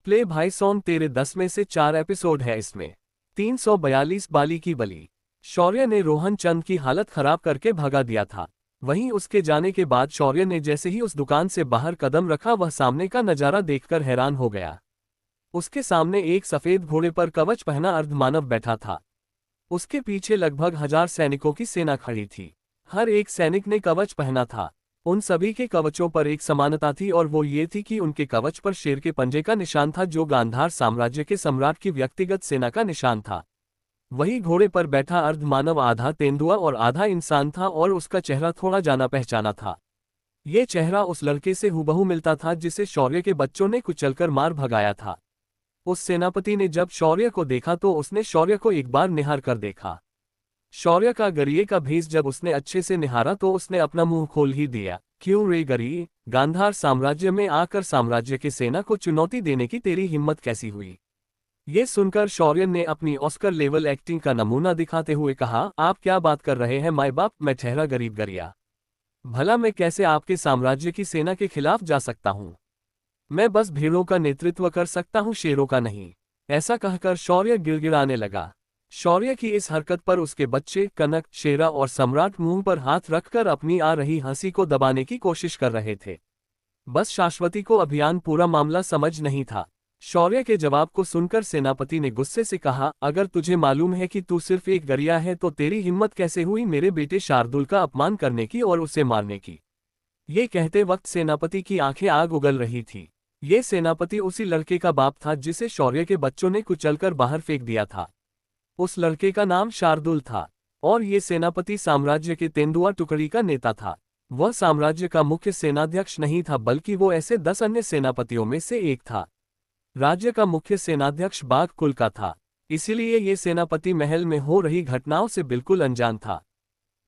Play भाई song तेरे 10 में से 4 एपिसोड है इसमें। 342 बाली की बलि। शौर्य ने रोहन चंद की हालत खराब करके भगा दिया था। वहीं उसके जाने के बाद शौर्य ने जैसे ही उस दुकान से बाहर कदम रखा वह सामने का नजारा देखकर हैरान हो गया। उसके सामने एक सफेद घोड़े पर कवच पहना अर्धमानव बैठा था। उसके पीछे लगभग 1000 सैनिकों की सेना खड़ी थी। हर एक सैनिक ने कवच पहना था। उन सभी के कवचों पर एक समानता थी और वो ये थी कि उनके कवच पर शेर के पंजे का निशान था जो गांधार साम्राज्य के सम्राट की व्यक्तिगत सेना का निशान था। वही घोड़े पर बैठा अर्धमानव आधा तेंदुआ और आधा इंसान था और उसका चेहरा थोड़ा जाना पहचाना था। ये चेहरा उस लड़के से हूबहू मिलता था जिसे शौर्य के बच्चों ने कुचलकर मार भगाया था। उस सेनापति ने जब शौर्य को देखा तो उसने शौर्य को एक बार निहार कर देखा। शौर्य का गरिये का भेष जब उसने अच्छे से निहारा तो उसने अपना मुंह खोल ही दिया। क्यों रे गरिये, गांधार साम्राज्य में आकर साम्राज्य की सेना को चुनौती देने की तेरी हिम्मत कैसी हुई? ये सुनकर शौर्य ने अपनी ऑस्कर लेवल एक्टिंग का नमूना दिखाते हुए कहा, आप क्या बात कर रहे हैं माय बाप, मैं ठहरा गरीब गरिया। भला मैं कैसे आपके साम्राज्य की सेना के खिलाफ जा सकता हूं? मैं बस भीड़ों का नेतृत्व कर सकता हूं, शेरों का नहीं। ऐसा कहकर शौर्य गिड़गिड़ाने लगा। शौर्य की इस हरकत पर उसके बच्चे कनक, शेरा और सम्राट मुंह पर हाथ रखकर अपनी आ रही हंसी को दबाने की कोशिश कर रहे थे। बस शाश्वती को अभियान पूरा मामला समझ नहीं था। शौर्य के जवाब को सुनकर सेनापति ने गुस्से से कहा, अगर तुझे मालूम है कि तू सिर्फ एक गरिया है तो तेरी हिम्मत कैसे हुई मेरे बेटे शार्दुल का अपमान करने की और उसे मारने की? ये कहते वक्त सेनापति की आंखें आग उगल रही थी। ये सेनापति उसी लड़के का बाप था जिसे शौर्य के बच्चों ने कुचलकर बाहर फेंक दिया था। उस लड़के का नाम शार्दुल था और ये सेनापति साम्राज्य के तेंदुआ टुकड़ी का नेता था। वह साम्राज्य का मुख्य सेनाध्यक्ष नहीं था बल्कि वो ऐसे 10 अन्य सेनापतियों में से एक था। राज्य का मुख्य सेनाध्यक्ष बाघ कुल का था, इसीलिए ये सेनापति महल में हो रही घटनाओं से बिल्कुल अनजान था।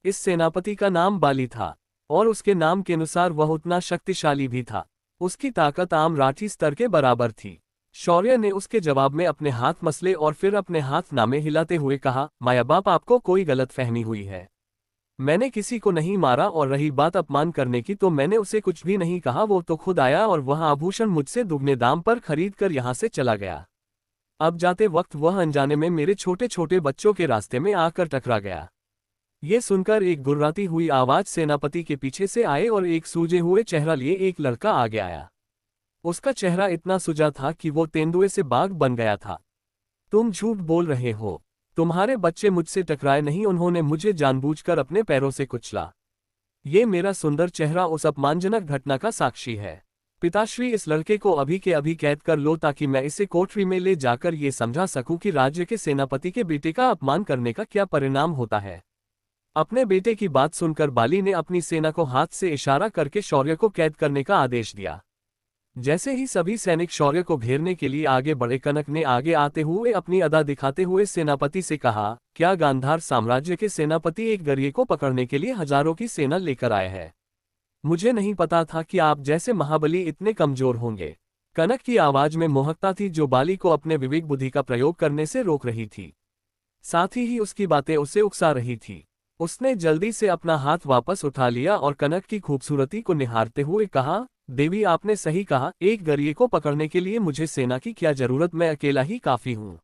इस सेनापति का नाम बाली था और उसके नाम के अनुसार वह उतना शक्तिशाली भी था। उसकी ताकत आम राठी स्तर के बराबर थी। शौर्य ने उसके जवाब में अपने हाथ मसले और फिर अपने हाथ नामे हिलाते हुए कहा, माया बाप आपको कोई गलत फहमी हुई है। मैंने किसी को नहीं मारा और रही बात अपमान करने की तो मैंने उसे कुछ भी नहीं कहा। वो तो खुद आया और वह आभूषण मुझसे दुगने दाम पर खरीद कर यहाँ से चला गया। अब जाते वक्त वह अनजाने में मेरे छोटे छोटे बच्चों के रास्ते में आकर टकरा गया। ये सुनकर एक गुर्राती हुई आवाज सेनापति के पीछे से आए और एक सूजे हुए चेहरा लिए एक लड़का आगे आया। उसका चेहरा इतना सुजा था कि वो तेंदुए से बाघ बन गया था। तुम झूठ बोल रहे हो। तुम्हारे बच्चे मुझसे टकराए नहीं, उन्होंने मुझे जानबूझकर अपने पैरों से कुचला। ये मेरा सुंदर चेहरा उस अपमानजनक घटना का साक्षी है। पिताश्री, इस लड़के को अभी के अभी कैद कर लो ताकि मैं इसे कोठरी में ले जाकर ये समझा सकूं कि राज्य के सेनापति के बेटे का अपमान करने का क्या परिणाम होता है। अपने बेटे की बात सुनकर बाली ने अपनी सेना को हाथ से इशारा करके शौर्य को कैद करने का आदेश दिया। जैसे ही सभी सैनिक शौर्य को घेरने के लिए आगे बढ़े, कनक ने आगे आते हुए अपनी अदा दिखाते हुए सेनापति से कहा, क्या गांधार साम्राज्य के सेनापति एक गरिये को पकड़ने के लिए हजारों की सेना लेकर आए हैं? मुझे नहीं पता था कि आप जैसे महाबली इतने कमजोर होंगे। कनक की आवाज में मोहकता थी जो बाली को अपने विवेक बुद्धि का प्रयोग करने से रोक रही थी। साथ ही उसकी बातें उसे उकसा रही थी। उसने जल्दी से अपना हाथ वापस उठा लिया और कनक की खूबसूरती को निहारते हुए कहा, देवी आपने सही कहा, एक गरिये को पकड़ने के लिए मुझे सेना की क्या जरूरत, मैं अकेला ही काफी हूँ।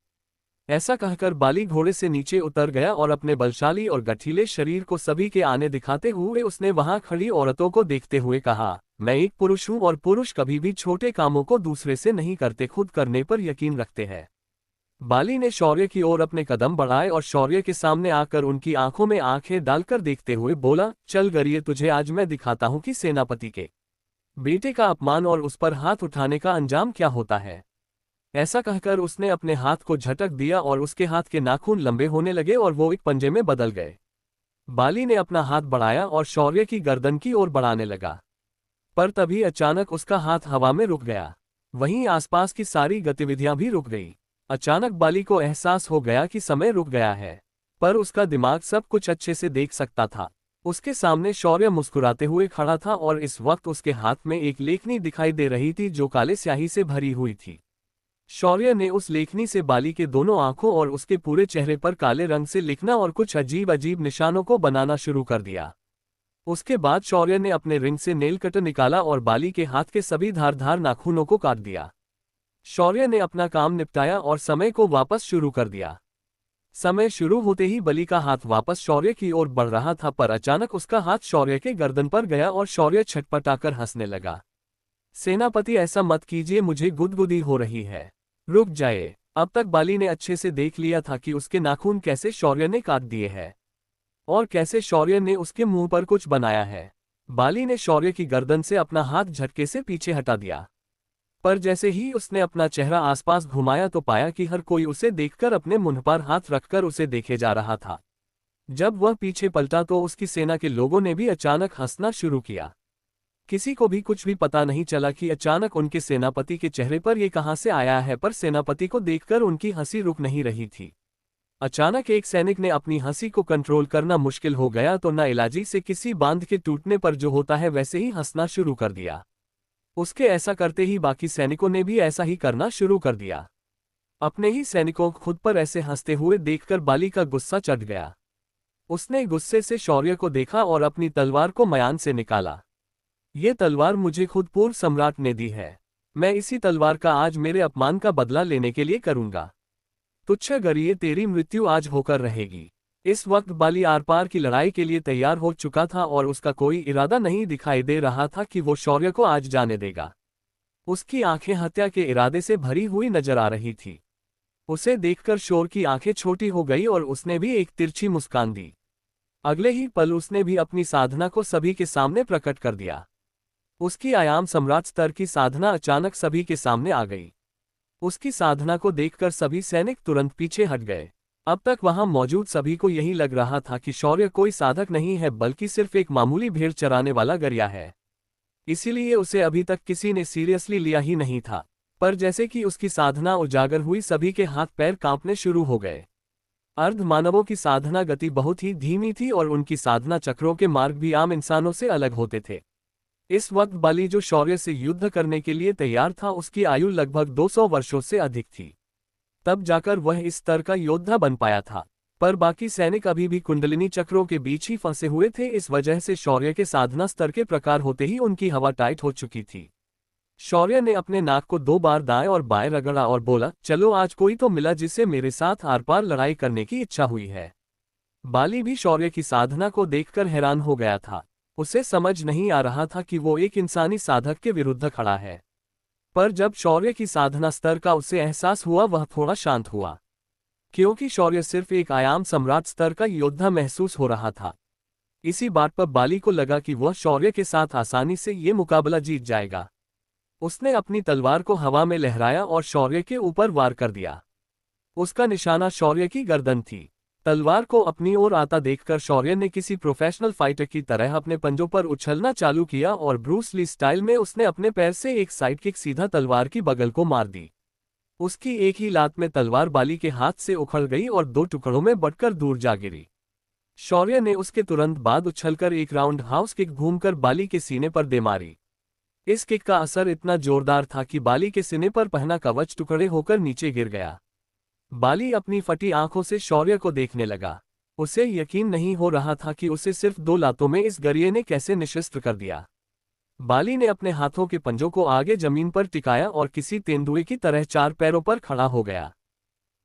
ऐसा कहकर बाली घोड़े से नीचे उतर गया और अपने बलशाली और गठीले शरीर को सभी के आने दिखाते हुए उसने वहां खड़ी औरतों को देखते हुए कहा, मैं एक पुरुष हूँ और पुरुष कभी भी छोटे कामों को दूसरे से नहीं करते, खुद करने पर यकीन रखते हैं। बाली ने शौर्य की ओर अपने कदम बढ़ाए और शौर्य के सामने आकर उनकी आंखों में आंखें डालकर देखते हुए बोला, चल गरिये, तुझे आज मैं दिखाता हूं कि सेनापति के बेटे का अपमान और उस पर हाथ उठाने का अंजाम क्या होता है। ऐसा कहकर उसने अपने हाथ को झटक दिया और उसके हाथ के नाखून लंबे होने लगे और वो एक पंजे में बदल गए। बाली ने अपना हाथ बढ़ाया और शौर्य की गर्दन की ओर बढ़ाने लगा, पर तभी अचानक उसका हाथ हवा में रुक गया। वहीं आसपास की सारी गतिविधियां भी रुक गई। अचानक बाली को एहसास हो गया कि समय रुक गया है, पर उसका दिमाग सब कुछ अच्छे से देख सकता था। उसके सामने शौर्य मुस्कुराते हुए खड़ा था और इस वक्त उसके हाथ में एक लेखनी दिखाई दे रही थी जो काले स्याही से भरी हुई थी। शौर्य ने उस लेखनी से बाली के दोनों आंखों और उसके पूरे चेहरे पर काले रंग से लिखना और कुछ अजीब अजीब निशानों को बनाना शुरू कर दिया। उसके बाद शौर्य ने अपने रिंग से नेल कटर निकाला और बाली के हाथ के सभी धारदार नाखूनों को काट दिया। शौर्य ने अपना काम निपटाया और समय को वापस शुरू कर दिया। समय शुरू होते ही बलि का हाथ वापस शौर्य की ओर बढ़ रहा था, पर अचानक उसका हाथ शौर्य के गर्दन पर गया और शौर्य छटपटाकर हंसने लगा। सेनापति, ऐसा मत कीजिए, मुझे गुदगुदी हो रही है। रुक जाए। अब तक बाली ने अच्छे से देख लिया था कि उसके नाखून कैसे शौर्य ने काट दिए हैं और कैसे शौर्य ने उसके मुंह पर कुछ बनाया है। बाली ने शौर्य की गर्दन से अपना हाथ झटके से पीछे हटा दिया, पर जैसे ही उसने अपना चेहरा आसपास घुमाया तो पाया कि हर कोई उसे देखकर अपने मुंह पर हाथ रखकर उसे देखे जा रहा था। जब वह पीछे पलटा तो उसकी सेना के लोगों ने भी अचानक हंसना शुरू किया। किसी को भी कुछ भी पता नहीं चला कि अचानक उनके सेनापति के चेहरे पर यह कहां से आया है, पर सेनापति को देखकर उनकी हंसी रुक नहीं रही थी। अचानक एक सैनिक ने अपनी हंसी को कंट्रोल करना मुश्किल हो गया तो नाइलाजी से किसी बांध के टूटने पर जो होता है वैसे ही हंसना शुरू कर दिया। उसके ऐसा करते ही बाकी सैनिकों ने भी ऐसा ही करना शुरू कर दिया। अपने ही सैनिकों को खुद पर ऐसे हंसते हुए देखकर बाली का गुस्सा चढ़ गया। उसने गुस्से से शौर्य को देखा और अपनी तलवार को म्यान से निकाला। ये तलवार मुझे खुद पूर्व सम्राट ने दी है। मैं इसी तलवार का आज मेरे अपमान का बदला लेने के लिए करूंगा। तुच्छ गरिए, तेरी मृत्यु आज होकर रहेगी। इस वक्त बाली आर पार की लड़ाई के लिए तैयार हो चुका था और उसका कोई इरादा नहीं दिखाई दे रहा था कि वो शौर्य को आज जाने देगा। उसकी आंखें हत्या के इरादे से भरी हुई नजर आ रही थी। उसे देखकर शौर्य की आंखें छोटी हो गई और उसने भी एक तिरछी मुस्कान दी। अगले ही पल उसने भी अपनी साधना को सभी के सामने प्रकट कर दिया। उसकी आयाम सम्राट स्तर की साधना अचानक सभी के सामने आ गई। उसकी साधना को देखकर सभी सैनिक तुरंत पीछे हट गए। अब तक वहां मौजूद सभी को यही लग रहा था कि शौर्य कोई साधक नहीं है बल्कि सिर्फ एक मामूली भेड़ चराने वाला गरिया है। इसीलिए उसे अभी तक किसी ने सीरियसली लिया ही नहीं था। पर जैसे कि उसकी साधना उजागर हुई सभी के हाथ पैर कांपने शुरू हो गए। अर्ध मानवों की साधना गति बहुत ही धीमी थी और उनकी साधना चक्रों के मार्ग भी आम इंसानों से अलग होते थे। इस वक्त बाली जो शौर्य से युद्ध करने के लिए तैयार था उसकी आयु लगभग 200 वर्षों से अधिक थी। तब जाकर वह इस स्तर का योद्धा बन पाया था। पर बाकी सैनिक अभी भी कुंडलिनी चक्रों के बीच ही फंसे हुए थे। इस वजह से शौर्य के साधना स्तर के प्रकार होते ही उनकी हवा टाइट हो चुकी थी। शौर्य ने अपने नाक को 2 बार दाएं और बाएं रगड़ा और बोला, चलो आज कोई तो मिला जिससे मेरे साथ आर पार लड़ाई करने की इच्छा हुई है। बाली भी शौर्य की साधना को देखकर हैरान हो गया था। उसे समझ नहीं आ रहा था कि वो एक इंसानी साधक के विरुद्ध खड़ा है। पर जब शौर्य की साधना स्तर का उसे एहसास हुआ वह थोड़ा शांत हुआ, क्योंकि शौर्य सिर्फ एक आयाम सम्राट स्तर का योद्धा महसूस हो रहा था। इसी बात पर बाली को लगा कि वह शौर्य के साथ आसानी से ये मुकाबला जीत जाएगा। उसने अपनी तलवार को हवा में लहराया और शौर्य के ऊपर वार कर दिया। उसका निशाना शौर्य की गर्दन थी। तलवार को अपनी ओर आता देखकर शौर्य ने किसी प्रोफेशनल फाइटर की तरह अपने पंजों पर उछलना चालू किया और ब्रूस ली स्टाइल में उसने अपने पैर से एक साइड किक सीधा तलवार की बगल को मार दी। उसकी एक ही लात में तलवार बाली के हाथ से उखड़ गई और 2 टुकड़ों में बंटकर दूर जा गिरी। शौर्य ने उसके तुरंत बाद उछलकर एक राउंड हाउस किक घूमकर बाली के सीने पर दे मारी। इस किक का असर इतना जोरदार था कि बाली के सीने पर पहना कवच टुकड़े होकर नीचे गिर गया। बाली अपनी फटी आंखों से शौर्य को देखने लगा। उसे यकीन नहीं हो रहा था कि उसे सिर्फ 2 लातों में इस गरिये ने कैसे निशस्त्र कर दिया। बाली ने अपने हाथों के पंजों को आगे जमीन पर टिकाया और किसी तेंदुए की तरह 4 पैरों पर खड़ा हो गया।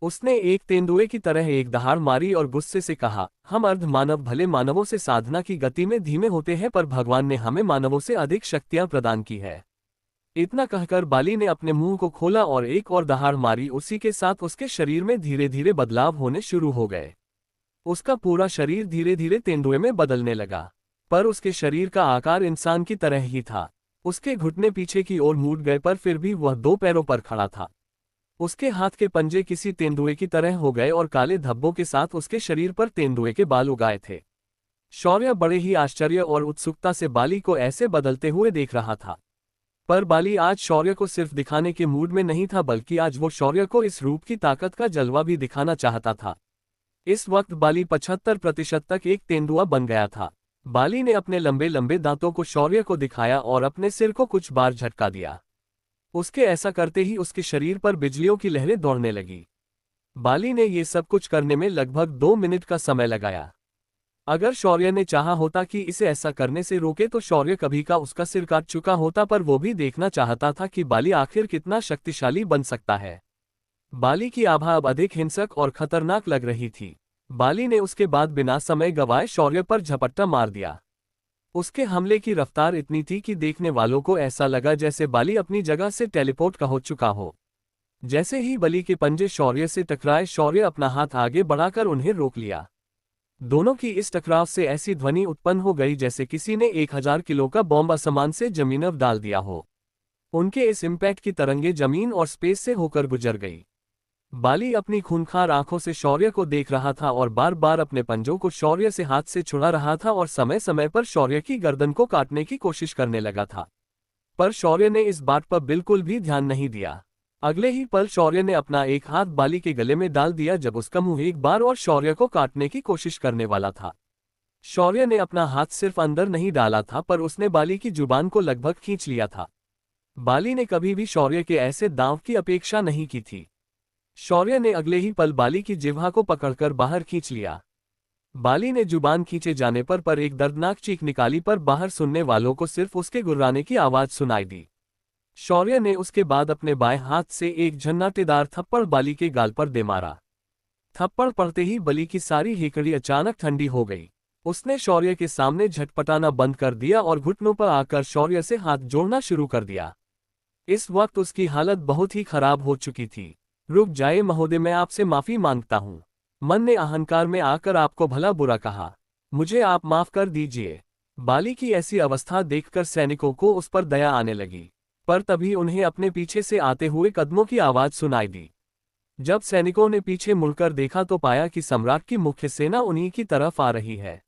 उसने एक तेंदुए की तरह एक दहाड़ मारी और गुस्से से कहा, हम अर्ध मानव भले मानवों से साधना की गति में धीमे होते हैं पर भगवान ने हमें मानवों से अधिक शक्तियां प्रदान की है। इतना कहकर बाली ने अपने मुंह को खोला और एक और दहाड़ मारी। उसी के साथ उसके शरीर में धीरे धीरे बदलाव होने शुरू हो गए। उसका पूरा शरीर धीरे धीरे तेंदुए में बदलने लगा, पर उसके शरीर का आकार इंसान की तरह ही था। उसके घुटने पीछे की ओर मुड़ गए पर फिर भी वह 2 पैरों पर खड़ा था। उसके हाथ के पंजे किसी तेंदुए की तरह हो गए और काले धब्बों के साथ उसके शरीर पर तेंदुए के बाल उगाए थे। शौर्य बड़े ही आश्चर्य और उत्सुकता से बाली को ऐसे बदलते हुए देख रहा था। पर बाली आज शौर्य को सिर्फ दिखाने के मूड में नहीं था बल्कि आज वो शौर्य को इस रूप की ताकत का जलवा भी दिखाना चाहता था। इस वक्त बाली 75% तक एक तेंदुआ बन गया था। बाली ने अपने लंबे लंबे दांतों को शौर्य को दिखाया और अपने सिर को कुछ बार झटका दिया। उसके ऐसा करते ही उसके शरीर पर बिजलियों की लहरें दौड़ने लगी। बाली ने ये सब कुछ करने में लगभग 2 मिनट का समय लगाया। अगर शौर्य ने चाहा होता कि इसे ऐसा करने से रोके तो शौर्य कभी का उसका सिर काट चुका होता, पर वो भी देखना चाहता था कि बाली आखिर कितना शक्तिशाली बन सकता है। बाली की आभा अब अधिक हिंसक और खतरनाक लग रही थी। बाली ने उसके बाद बिना समय गंवाए शौर्य पर झपट्टा मार दिया। उसके हमले की रफ्तार इतनी थी कि देखने वालों को ऐसा लगा जैसे बाली अपनी जगह से टेलीपोर्ट का हो चुका हो। जैसे ही बली के पंजे शौर्य से टकराए, शौर्य अपना हाथ आगे बढ़ाकर उन्हें रोक लिया। दोनों की इस टकराव से ऐसी ध्वनि उत्पन्न हो गई जैसे किसी ने 1000 किलो का बॉम्ब आसमान से जमीन पर डाल दिया हो। उनके इस इम्पैक्ट की तरंगे जमीन और स्पेस से होकर गुजर गई। बाली अपनी खूंखार आंखों से शौर्य को देख रहा था और बार बार अपने पंजों को शौर्य से हाथ से छुड़ा रहा था और समय समय पर शौर्य की गर्दन को काटने की कोशिश करने लगा था। पर शौर्य ने इस बात पर बिल्कुल भी ध्यान नहीं दिया। अगले ही पल शौर्य ने अपना एक हाथ बाली के गले में डाल दिया जब उसका मुंह एक बार और शौर्य को काटने की कोशिश करने वाला था। शौर्य ने अपना हाथ सिर्फ अंदर नहीं डाला था, पर उसने बाली की जुबान को लगभग खींच लिया था। बाली ने कभी भी शौर्य के ऐसे दांव की अपेक्षा नहीं की थी। शौर्य ने अगले ही पल बाली की जिह्वा को पकड़कर बाहर खींच लिया। बाली ने जुबान खींचे जाने पर एक दर्दनाक चीख निकाली, पर बाहर सुनने वालों को सिर्फ उसके गुर्राने की आवाज सुनाई दी। शौर्य ने उसके बाद अपने बाएं हाथ से एक झन्नाटेदार थप्पड़ बाली के गाल पर दे मारा। थप्पड़ पड़ते ही बली की सारी हेकड़ी अचानक ठंडी हो गई। उसने शौर्य के सामने झटपटाना बंद कर दिया और घुटनों पर आकर शौर्य से हाथ जोड़ना शुरू कर दिया। इस वक्त उसकी हालत बहुत ही खराब हो चुकी थी। रुक जाए महोदय, मैं आपसे माफी मांगता हूँ। मन ने अहंकार में आकर आपको भला बुरा कहा। मुझे आप माफ कर दीजिए। बाली की ऐसी अवस्था देखकर सैनिकों को उस पर दया आने लगी, पर तभी उन्हें अपने पीछे से आते हुए कदमों की आवाज सुनाई दी। जब सैनिकों ने पीछे मुड़कर देखा तो पाया कि सम्राट की मुख्य सेना उन्हीं की तरफ आ रही है।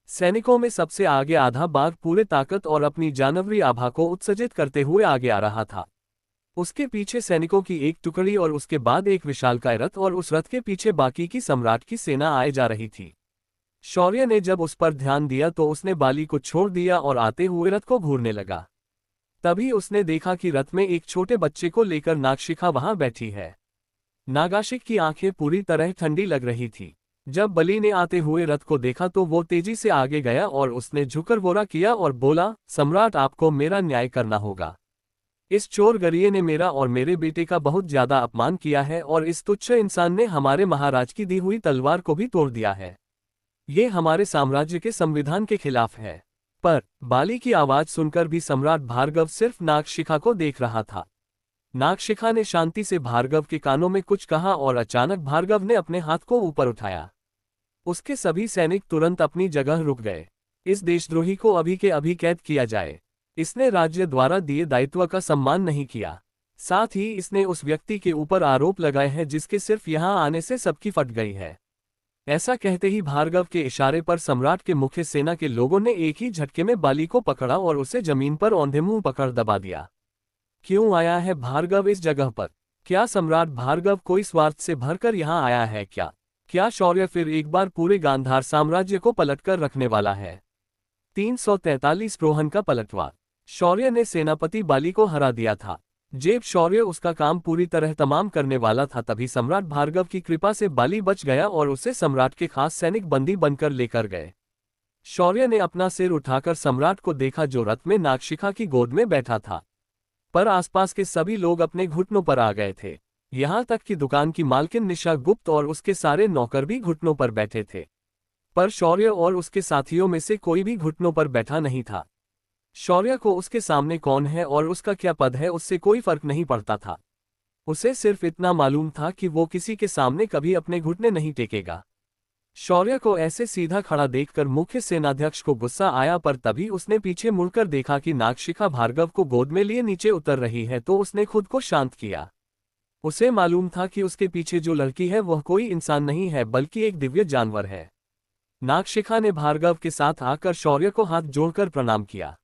सैनिकों में सबसे आगे आधा बाघ पूरे ताकत और अपनी जानवरी आभा को उत्सर्जित करते हुए आगे आ रहा था। उसके पीछे सैनिकों की एक टुकड़ी और उसके बाद एक विशालकाय रथ, और उस रथ के पीछे बाकी की सम्राट की सेना आए जा रही थी। शौर्य ने जब उस पर ध्यान दिया तो उसने बाली को छोड़ दिया और आते हुए रथ को घूरने लगा। तभी उसने देखा कि रथ में एक छोटे बच्चे को लेकर नागशिखा वहां बैठी है। नागाशिक की आंखें पूरी तरह ठंडी लग रही थी। जब बली ने आते हुए रथ को देखा तो वो तेजी से आगे गया और उसने झुकर वोरा किया और बोला, सम्राट, आपको मेरा न्याय करना होगा। इस चोर गरिये ने मेरा और मेरे बेटे का बहुत ज्यादा अपमान किया है और इस तुच्छ इंसान ने हमारे महाराज की दी हुई तलवार को भी तोड़ दिया है। ये हमारे साम्राज्य के संविधान के खिलाफ है। पर बाली की आवाज सुनकर भी सम्राट भार्गव सिर्फ नागशिखा को देख रहा था। नागशिखा ने शांति से भार्गव के कानों में कुछ कहा और अचानक भार्गव ने अपने हाथ को ऊपर उठाया। उसके सभी सैनिक तुरंत अपनी जगह रुक गए। इस देशद्रोही को अभी के अभी कैद किया जाए। इसने राज्य द्वारा दिए दायित्व का सम्मान नहीं किया। साथ ही इसने उस व्यक्ति के ऊपर आरोप लगाए हैं जिसके सिर्फ यहां आने से सबकी फट गई है। ऐसा कहते ही भार्गव के इशारे पर सम्राट के मुख्य सेना के लोगों ने एक ही झटके में बाली को पकड़ा और उसे जमीन पर औंधे मुंह पकड़ दबा दिया। क्यों आया है भार्गव इस जगह पर? क्या सम्राट भार्गव कोई स्वार्थ से भरकर यहाँ आया है? क्या शौर्य फिर एक बार पूरे गांधार साम्राज्य को पलटकर रखने वाला है? 343 रोहन का पलटवार। शौर्य ने सेनापति बाली को हरा दिया था। जेब शौर्य उसका काम पूरी तरह तमाम करने वाला था, तभी सम्राट भार्गव की कृपा से बाली बच गया और उसे सम्राट के खास सैनिक बंदी बनकर लेकर गए। शौर्य ने अपना सिर उठाकर सम्राट को देखा जो रथ में नागशिखा की गोद में बैठा था, पर आसपास के सभी लोग अपने घुटनों पर आ गए थे। यहाँ तक कि दुकान की मालकिन निशा गुप्त और उसके सारे नौकर भी घुटनों पर बैठे थे, पर शौर्य और उसके साथियों में से कोई भी घुटनों पर बैठा नहीं था। शौर्य को उसके सामने कौन है और उसका क्या पद है उससे कोई फर्क नहीं पड़ता था। उसे सिर्फ इतना मालूम था कि वो किसी के सामने कभी अपने घुटने नहीं टेकेगा। शौर्य को ऐसे सीधा खड़ा देखकर मुख्य सेनाध्यक्ष को गुस्सा आया, पर तभी उसने पीछे मुड़कर देखा कि नागशिखा भार्गव को गोद में लिए नीचे उतर रही है, तो उसने खुद को शांत किया। उसे मालूम था कि उसके पीछे जो लड़की है वह कोई इंसान नहीं है बल्कि एक दिव्य जानवर है। नागशिखा ने भार्गव के साथ आकर शौर्य को हाथ जोड़कर प्रणाम किया।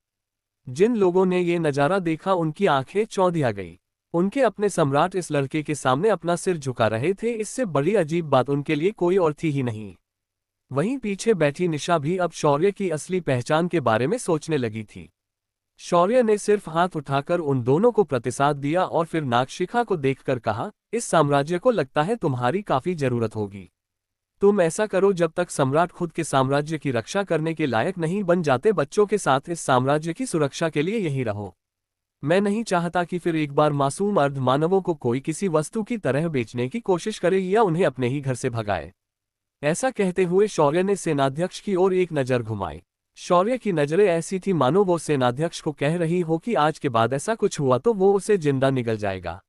जिन लोगों ने ये नजारा देखा उनकी आंखें चौंधिया गई। उनके अपने सम्राट इस लड़के के सामने अपना सिर झुका रहे थे, इससे बड़ी अजीब बात उनके लिए कोई और थी ही नहीं। वहीं पीछे बैठी निशा भी अब शौर्य की असली पहचान के बारे में सोचने लगी थी। शौर्य ने सिर्फ हाथ उठाकर उन दोनों को प्रतिसाद दिया और फिर नागशिखा को देखकर कहा, इस साम्राज्य को लगता है तुम्हारी काफी जरूरत होगी। तुम ऐसा करो जब तक सम्राट खुद के साम्राज्य की रक्षा करने के लायक नहीं बन जाते, बच्चों के साथ इस साम्राज्य की सुरक्षा के लिए यही रहो। मैं नहीं चाहता कि फिर एक बार मासूम अर्ध मानवों को कोई किसी वस्तु की तरह बेचने की कोशिश करे या उन्हें अपने ही घर से भगाए। ऐसा कहते हुए शौर्य ने सेनाध्यक्ष की ओर एक नज़र घुमाई। शौर्य की नज़रें ऐसी थी मानो वो सेनाध्यक्ष को कह रही हो कि आज के बाद ऐसा कुछ हुआ तो वो उसे जिंदा निगल जाएगा।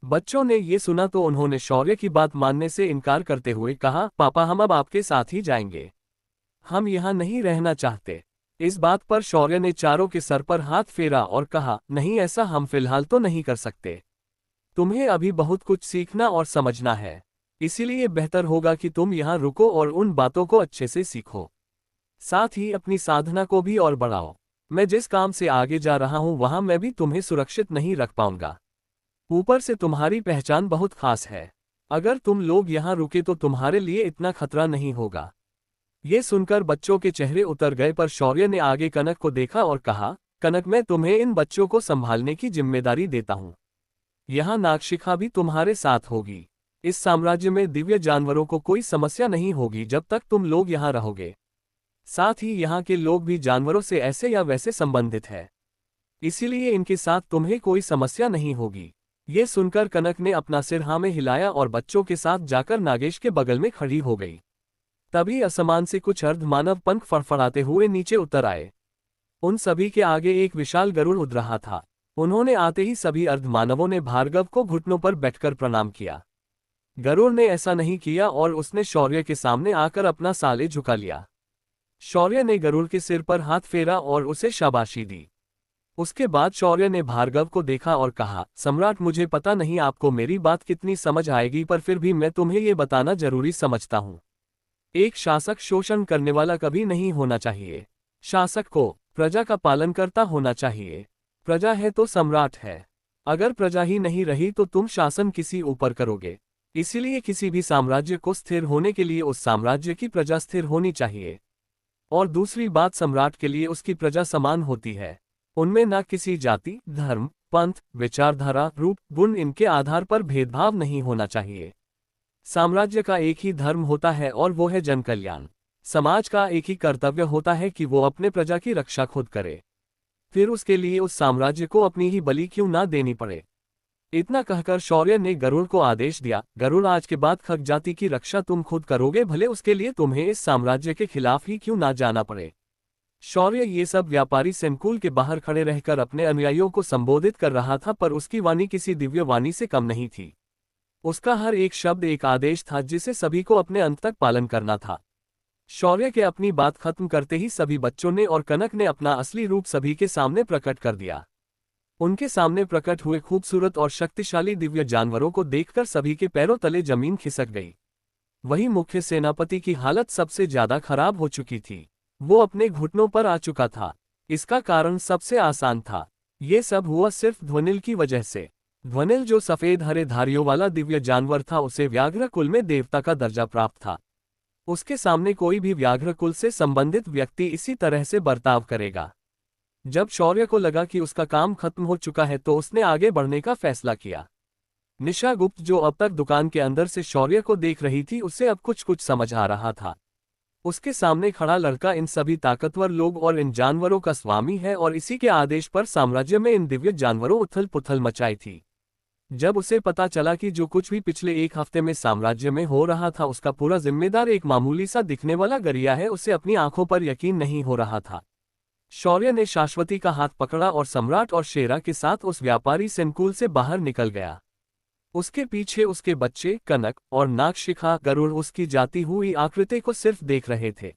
बच्चों ने ये सुना तो उन्होंने शौर्य की बात मानने से इनकार करते हुए कहा, पापा हम अब आपके साथ ही जाएंगे, हम यहाँ नहीं रहना चाहते। इस बात पर शौर्य ने चारों के सर पर हाथ फेरा और कहा, नहीं ऐसा हम फिलहाल तो नहीं कर सकते। तुम्हें अभी बहुत कुछ सीखना और समझना है, इसीलिए बेहतर होगा कि तुम यहाँ रुको और उन बातों को अच्छे से सीखो। साथ ही अपनी साधना को भी और बढ़ाओ। मैं जिस काम से आगे जा रहा हूँ वहाँ मैं भी तुम्हें सुरक्षित नहीं रख पाऊंगा। ऊपर से तुम्हारी पहचान बहुत खास है, अगर तुम लोग यहाँ रुके तो तुम्हारे लिए इतना खतरा नहीं होगा। ये सुनकर बच्चों के चेहरे उतर गए, पर शौर्य ने आगे कनक को देखा और कहा, कनक मैं तुम्हें इन बच्चों को संभालने की जिम्मेदारी देता हूँ। यहाँ नागशिखा भी तुम्हारे साथ होगी। इस साम्राज्य में दिव्य जानवरों को कोई समस्या नहीं होगी जब तक तुम लोग यहाँ रहोगे। साथ ही यहाँ के लोग भी जानवरों से ऐसे या वैसे संबंधित है, इसीलिए इनके साथ तुम्हें कोई समस्या नहीं होगी। ये सुनकर कनक ने अपना सिर हाँ में हिलाया और बच्चों के साथ जाकर नागेश के बगल में खड़ी हो गई। तभी आसमान से कुछ अर्धमानव पंख फड़फड़ाते हुए नीचे उतर आए। उन सभी के आगे एक विशाल गरुड़ उड़ रहा था। उन्होंने आते ही सभी अर्धमानवों ने भार्गव को घुटनों पर बैठकर प्रणाम किया। गरुड़ ने ऐसा नहीं किया और उसने शौर्य के सामने आकर अपना साले झुका लिया। शौर्य ने गरुड़ के सिर पर हाथ फेरा और उसे शाबाशी दी। उसके बाद शौर्य ने भार्गव को देखा और कहा, सम्राट मुझे पता नहीं आपको मेरी बात कितनी समझ आएगी, पर फिर भी मैं तुम्हें ये बताना जरूरी समझता हूँ। एक शासक शोषण करने वाला कभी नहीं होना चाहिए। शासक को प्रजा का पालन करता होना चाहिए। प्रजा है तो सम्राट है। अगर प्रजा ही नहीं रही तो तुम शासन किसी ऊपर करोगे। इसीलिए किसी भी साम्राज्य को स्थिर होने के लिए उस साम्राज्य की प्रजा स्थिर होनी चाहिए। और दूसरी बात, सम्राट के लिए उसकी प्रजा समान होती है। उनमें न किसी जाति, धर्म, पंथ, विचारधारा, रूप, गुण इनके आधार पर भेदभाव नहीं होना चाहिए। साम्राज्य का एक ही धर्म होता है और वो है जन कल्याण। समाज का एक ही कर्तव्य होता है कि वो अपने प्रजा की रक्षा खुद करे, फिर उसके लिए उस साम्राज्य को अपनी ही बलि क्यों ना देनी पड़े। इतना कहकर शौर्य ने गरुड़ को आदेश दिया, गरुड़ आज के बाद खग जाति की रक्षा तुम खुद करोगे, भले उसके लिए तुम्हें इस साम्राज्य के खिलाफ ही क्यों ना जाना पड़े। शौर्य ये सब व्यापारी संकुल के बाहर खड़े रहकर अपने अनुयायियों को संबोधित कर रहा था, पर उसकी वाणी किसी दिव्य वाणी से कम नहीं थी। उसका हर एक शब्द एक आदेश था जिसे सभी को अपने अंत तक पालन करना था। शौर्य के अपनी बात खत्म करते ही सभी बच्चों ने और कनक ने अपना असली रूप सभी के सामने प्रकट कर दिया। उनके सामने प्रकट हुए खूबसूरत और शक्तिशाली दिव्य जानवरों को देखकर सभी के पैरों तले जमीन खिसक गई। वही मुख्य सेनापति की हालत सबसे ज्यादा खराब हो चुकी थी। वो अपने घुटनों पर आ चुका था। इसका कारण सबसे आसान था, ये सब हुआ सिर्फ ध्वनिल की वजह से। ध्वनिल जो सफेद हरे धारियों वाला दिव्य जानवर था, उसे व्याघ्र कुल में देवता का दर्जा प्राप्त था। उसके सामने कोई भी व्याघ्र कुल से संबंधित व्यक्ति इसी तरह से बर्ताव करेगा। जब शौर्य को लगा कि उसका काम खत्म हो चुका है तो उसने आगे बढ़ने का फैसला किया। निशा गुप्त जो अब तक दुकान के अंदर से शौर्य को देख रही थी, उसे अब कुछ कुछ समझ आ रहा था। उसके सामने खड़ा लड़का इन सभी ताकतवर लोग और इन जानवरों का स्वामी है और इसी के आदेश पर साम्राज्य में इन दिव्य जानवरों उथल पुथल मचाई थी। जब उसे पता चला कि जो कुछ भी पिछले एक हफ्ते में साम्राज्य में हो रहा था उसका पूरा जिम्मेदार एक मामूली सा दिखने वाला गरिया है, उसे अपनी आंखों पर यकीन नहीं हो रहा था। शौर्य ने शाश्वती का हाथ पकड़ा और सम्राट और शेरा के साथ उस व्यापारी संकुल से बाहर निकल गया। उसके पीछे उसके बच्चे कनक और नागशिखा गरुड़ उसकी जाती हुई आकृति को सिर्फ देख रहे थे।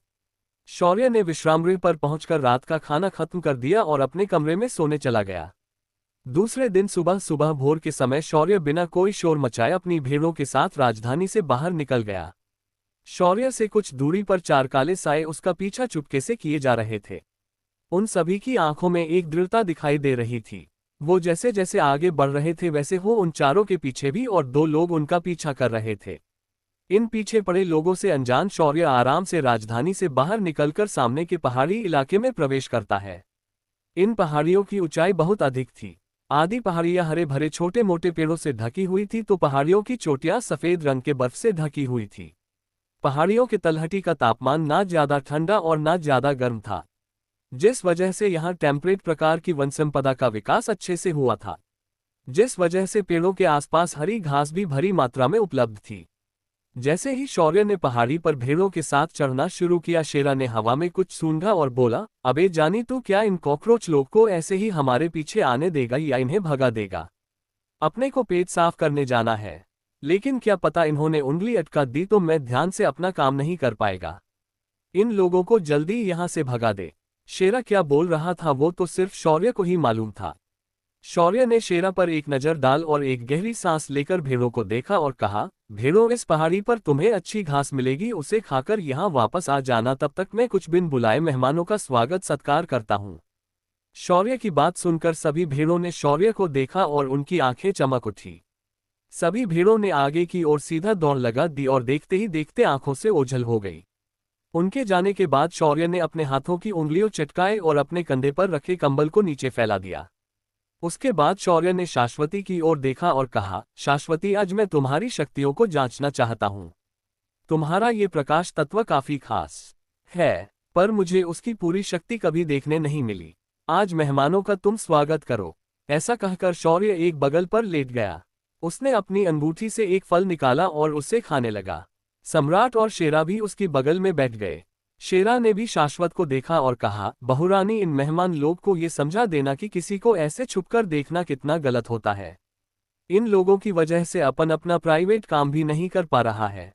शौर्य ने विश्रामगृह पर पहुंचकर रात का खाना खत्म कर दिया और अपने कमरे में सोने चला गया। दूसरे दिन सुबह सुबह भोर के समय शौर्य बिना कोई शोर मचाए अपनी भेड़ों के साथ राजधानी से बाहर निकल गया। शौर्य से कुछ दूरी पर चार काले साए उसका पीछा चुपके से किए जा रहे थे। उन सभी की आंखों में एक दृढ़ता दिखाई दे रही थी। वो जैसे जैसे आगे बढ़ रहे थे वैसे वो उन चारों के पीछे भी और दो लोग उनका पीछा कर रहे थे। इन पीछे पड़े लोगों से अनजान शौर्य आराम से राजधानी से बाहर निकलकर सामने के पहाड़ी इलाके में प्रवेश करता है। इन पहाड़ियों की ऊंचाई बहुत अधिक थी। आधी पहाड़ियां हरे भरे छोटे मोटे पेड़ों से ढकी हुई थी तो पहाड़ियों की चोटियां सफेद रंग के बर्फ से ढकी हुई थी। पहाड़ियों के तलहटी का तापमान ना ज्यादा ठंडा और ना ज्यादा गर्म था, जिस वजह से यहाँ टेम्परेट प्रकार की वन संपदा का विकास अच्छे से हुआ था, जिस वजह से पेड़ों के आसपास हरी घास भी भरी मात्रा में उपलब्ध थी। जैसे ही शौर्य ने पहाड़ी पर भेड़ों के साथ चढ़ना शुरू किया, शेरा ने हवा में कुछ सूंघा और बोला, अबे जानी तू क्या इन कॉकरोच लोग को ऐसे ही हमारे पीछे आने देगा या इन्हें भगा देगा? अपने को पेट साफ करने जाना है, लेकिन क्या पता इन्होंने उंगली अटका दी तो मैं ध्यान से अपना काम नहीं कर पाएगा। इन लोगों को जल्दी यहां से भगा दे। शेरा क्या बोल रहा था वो तो सिर्फ शौर्य को ही मालूम था। शौर्य ने शेरा पर एक नजर डाल और एक गहरी सांस लेकर भेड़ों को देखा और कहा, भेड़ों, इस पहाड़ी पर तुम्हें अच्छी घास मिलेगी, उसे खाकर यहाँ वापस आ जाना, तब तक मैं कुछ बिन बुलाए मेहमानों का स्वागत सत्कार करता हूँ। शौर्य की बात सुनकर सभी भेड़ों ने शौर्य को देखा और उनकी आंखें चमक उठी। सभी भेड़ों ने आगे की ओर सीधा दौड़ लगा दी और देखते ही देखते आंखों से ओझल हो गई। उनके जाने के बाद शौर्य ने अपने हाथों की उंगलियों चटकाए और अपने कंधे पर रखे कंबल को नीचे फैला दिया। उसके बाद शौर्य ने शाश्वती की ओर देखा और कहा, शाश्वती, आज मैं तुम्हारी शक्तियों को जांचना चाहता हूं। तुम्हारा ये प्रकाश तत्व काफी खास है, पर मुझे उसकी पूरी शक्ति कभी देखने नहीं मिली। आज मेहमानों का तुम स्वागत करो। ऐसा कहकर शौर्य एक बगल पर लेट गया। उसने अपनी अंगूठी से एक फल निकाला और उसे खाने लगा। सम्राट और शेरा भी उसकी बगल में बैठ गए। शेरा ने भी शाश्वत को देखा और कहा, बहुरानी, इन मेहमान लोग को ये समझा देना कि किसी को ऐसे छुपकर देखना कितना गलत होता है। इन लोगों की वजह से अपन अपना प्राइवेट काम भी नहीं कर पा रहा है।